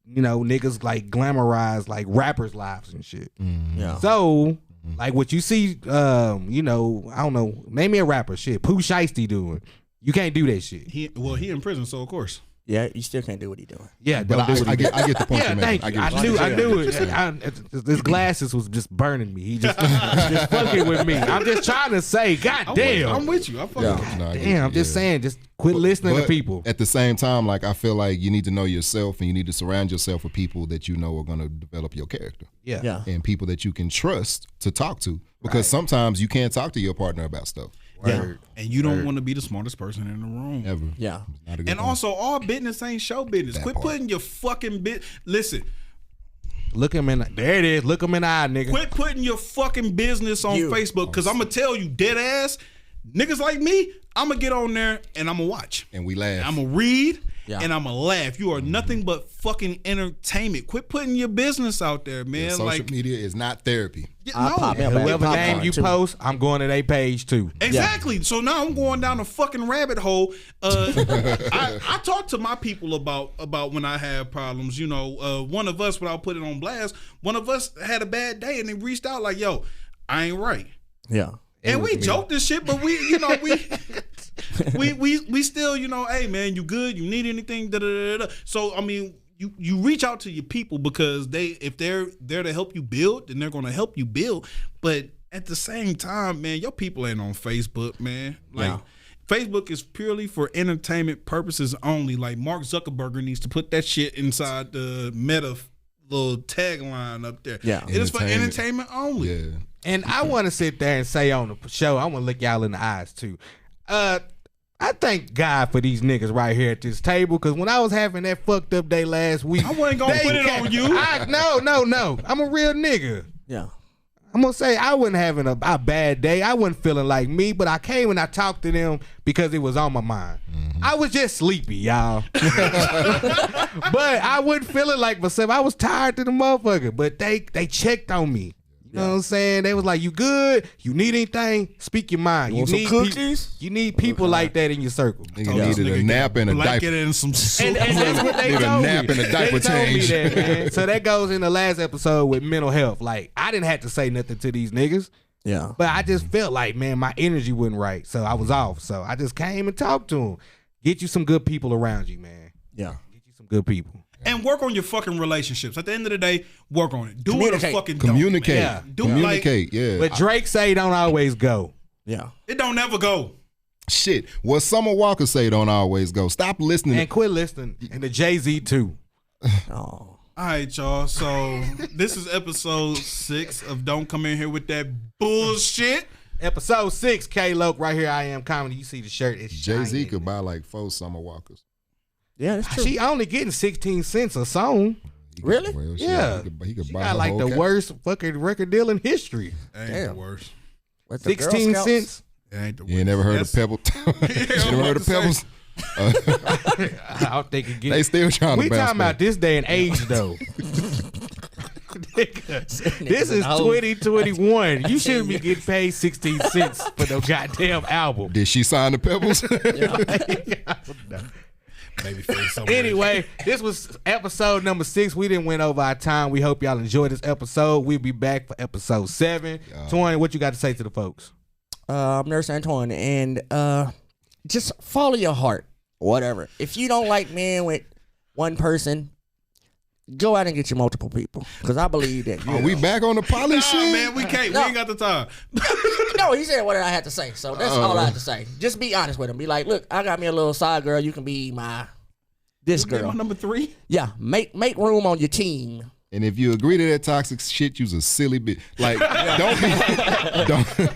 you know, niggas like glamorize like rappers' lives and shit. Yeah. So, like what you see, you know, I don't know, name me a rapper, shit, Pooh Shiesty doing. You can't do that shit. He in prison, so of course. Yeah, you still can't do what he doing. Yeah, But don't do what I he get the point Yeah, you're making. thank you. get what I you're knew saying. it. His glasses was just burning me. He just fucking with me. I'm just trying to say, God damn. I'm with you. I fucking with you. No, I get Damn, you, I'm just yeah. saying, just quit listening to But people. At the same time, like I feel like you need to know yourself and you need to surround yourself with people that you know are going to develop your character Yeah. and people that you can trust to talk to. Because sometimes you can't talk to your partner about stuff Word. And you don't want to be the smartest person in the room. ever. Yeah. Not a good And thing. also, all business ain't show business. That Quit part. putting your fucking Listen, Look him in. There it is. Look him in the eye, nigga. quit putting your fucking business on Facebook, because I'm gonna tell you, dead ass niggas like me, I'm gonna get on there and I'm gonna watch. and we laugh. I'm gonna read Yeah. and I'm gonna laugh. You are nothing but fucking entertainment. Quit putting your business out there, man. Social Like, media is not therapy. I'll no. pop me up at Whoever popcorn, name you too. post, I'm going to their page too. Exactly. So now I'm going down a fucking rabbit hole. I talk to my people about when I have problems. You know, one of us, without putting it on blast, one of us had a bad day and they reached out like, "Yo, I ain't right." Yeah. And we joked this shit, but we still, hey man, you good? You need anything? Da, da, da, da. So I mean, you reach out to your people because if they're there to help you build, then they're gonna help you build. But at the same time, man, your people ain't on Facebook, man. Like Yeah. Facebook is purely for entertainment purposes only. Like Mark Zuckerberg needs to put that shit inside the Meta little tagline up there. Yeah. It is for Entertainment. entertainment only. Yeah. And I want to sit there and say on the show, I want to look y'all in the eyes too. I thank God for these niggas right here at this table, because when I was having that fucked up day last week, I wasn't gonna put it on you. No. I'm a real nigga. Yeah. I'm gonna say I wasn't having a bad day. I wasn't feeling like me, but I came and I talked to them because it was on my mind. I was just sleepy, y'all. But I wasn't feeling like myself. I was tired to the motherfucker. But they checked on me. You know what I'm saying? They was like, "You good? You need anything? Speak your mind. You want some cookies? You need people like that in your circle." Nigga needed a nap and a Blanket diaper. and some soup. And that's what they Need a told me. nap and a diaper they told change. me that, man. So that goes in the last episode with mental health. Like, I didn't have to say nothing to these niggas, Yeah. but I just felt like, man, my energy wasn't right. So I was off. So I just came and talked to them. Get you some good people around you, man. Yeah. Get you some good people. And work on your fucking relationships. At the end of the day, work on it. Do it or Communicate. fucking don't. Communicate. Yeah. Do it Communicate. Yeah. But Drake say don't always go. Yeah. It don't never go. Shit. What Summer Walker say don't always go. Stop listening. And quit listening. And the Jay-Z too. Oh. All right, y'all. So this is episode 6 of Don't Come In Here With That Bullshit. Episode 6, K-Loc, right here. I Am Comedy. You see the shirt. It's Jay-Z shining. could buy like 4 Summer Walkers. Yeah, that's true. She only getting 16 cents a song. He could- Really? well, shit, Yeah. He could She buy got her like whole the cat- worst fucking record deal in history. That ain't Damn. the worst. With the Girl 16 Scouts? cents. That ain't the worst. You ain't never heard Yes. of Pebbles? You never heard of Pebbles? I don't think it They gets. still trying We to bounce talking about back. this day and age though. Nigga, this is 2021. You shouldn't be getting paid 16 cents for no goddamn album. Did she sign the Pebbles? Maybe face somewhere. Anyway, this was episode number 6. We didn't went over our time. We hope y'all enjoyed this episode. We'll be back for episode 7. Twan, what you got to say to the folks? I'm Nurse Antoine, and just follow your heart. Whatever. If you don't like men with one go out and get you multiple people, because I believe that. Are we back on the poly Nah, shit? man, we can't. No. We ain't got the time. No, he said what I had to say, so that's all I had to say. Just be honest with him. Be like, look, I got me a little side girl. You can be this Get girl. my number 3. Yeah, make room on your team. And if you agree to that toxic shit, you's a silly bitch. Like, don't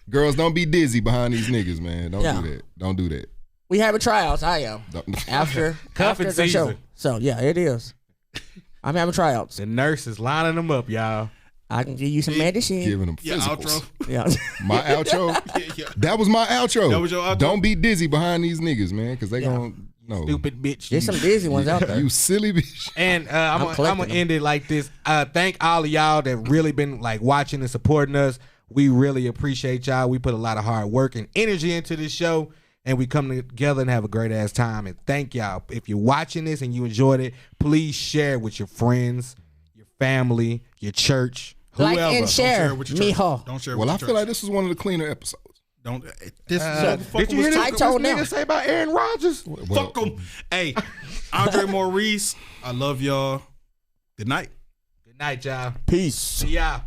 girls, don't be dizzy behind these niggas, man. Don't Yeah. do that. Don't do that. We having tryouts. I am Don't- after Cuffing the show. season. So yeah, it is. I'm having tryouts. The nurse is lining them up, y'all. I can give you some medicine. Giving them Yeah, physicals. outro. Yeah. My outro. Yeah. That was my outro. That was your outro? Don't be dizzy behind these niggas, man, because they gonna no. Stupid bitch. There's some dizzy ones out there. You silly bitch. And I'm I'm collecting gonna them. end it like this. Thank all of y'all that really been like watching and supporting us. We really appreciate y'all. We put a lot of hard work and energy into this show, and we come together and have a great ass time. And thank y'all. If you're watching this and you enjoyed it, please share it with your friends, your family, your church, Like whoever. and share, Share it with your church. mijo. Don't share it Well, with I your feel church. like this was one of the cleaner episodes. Don't. This motherfucker Did you hear was this, talking. this told nigga them. say about Aaron Rodgers? Fuck him. Hey, Andre Maurice, I love y'all. Good night. Good night, y'all. Peace. See y'all.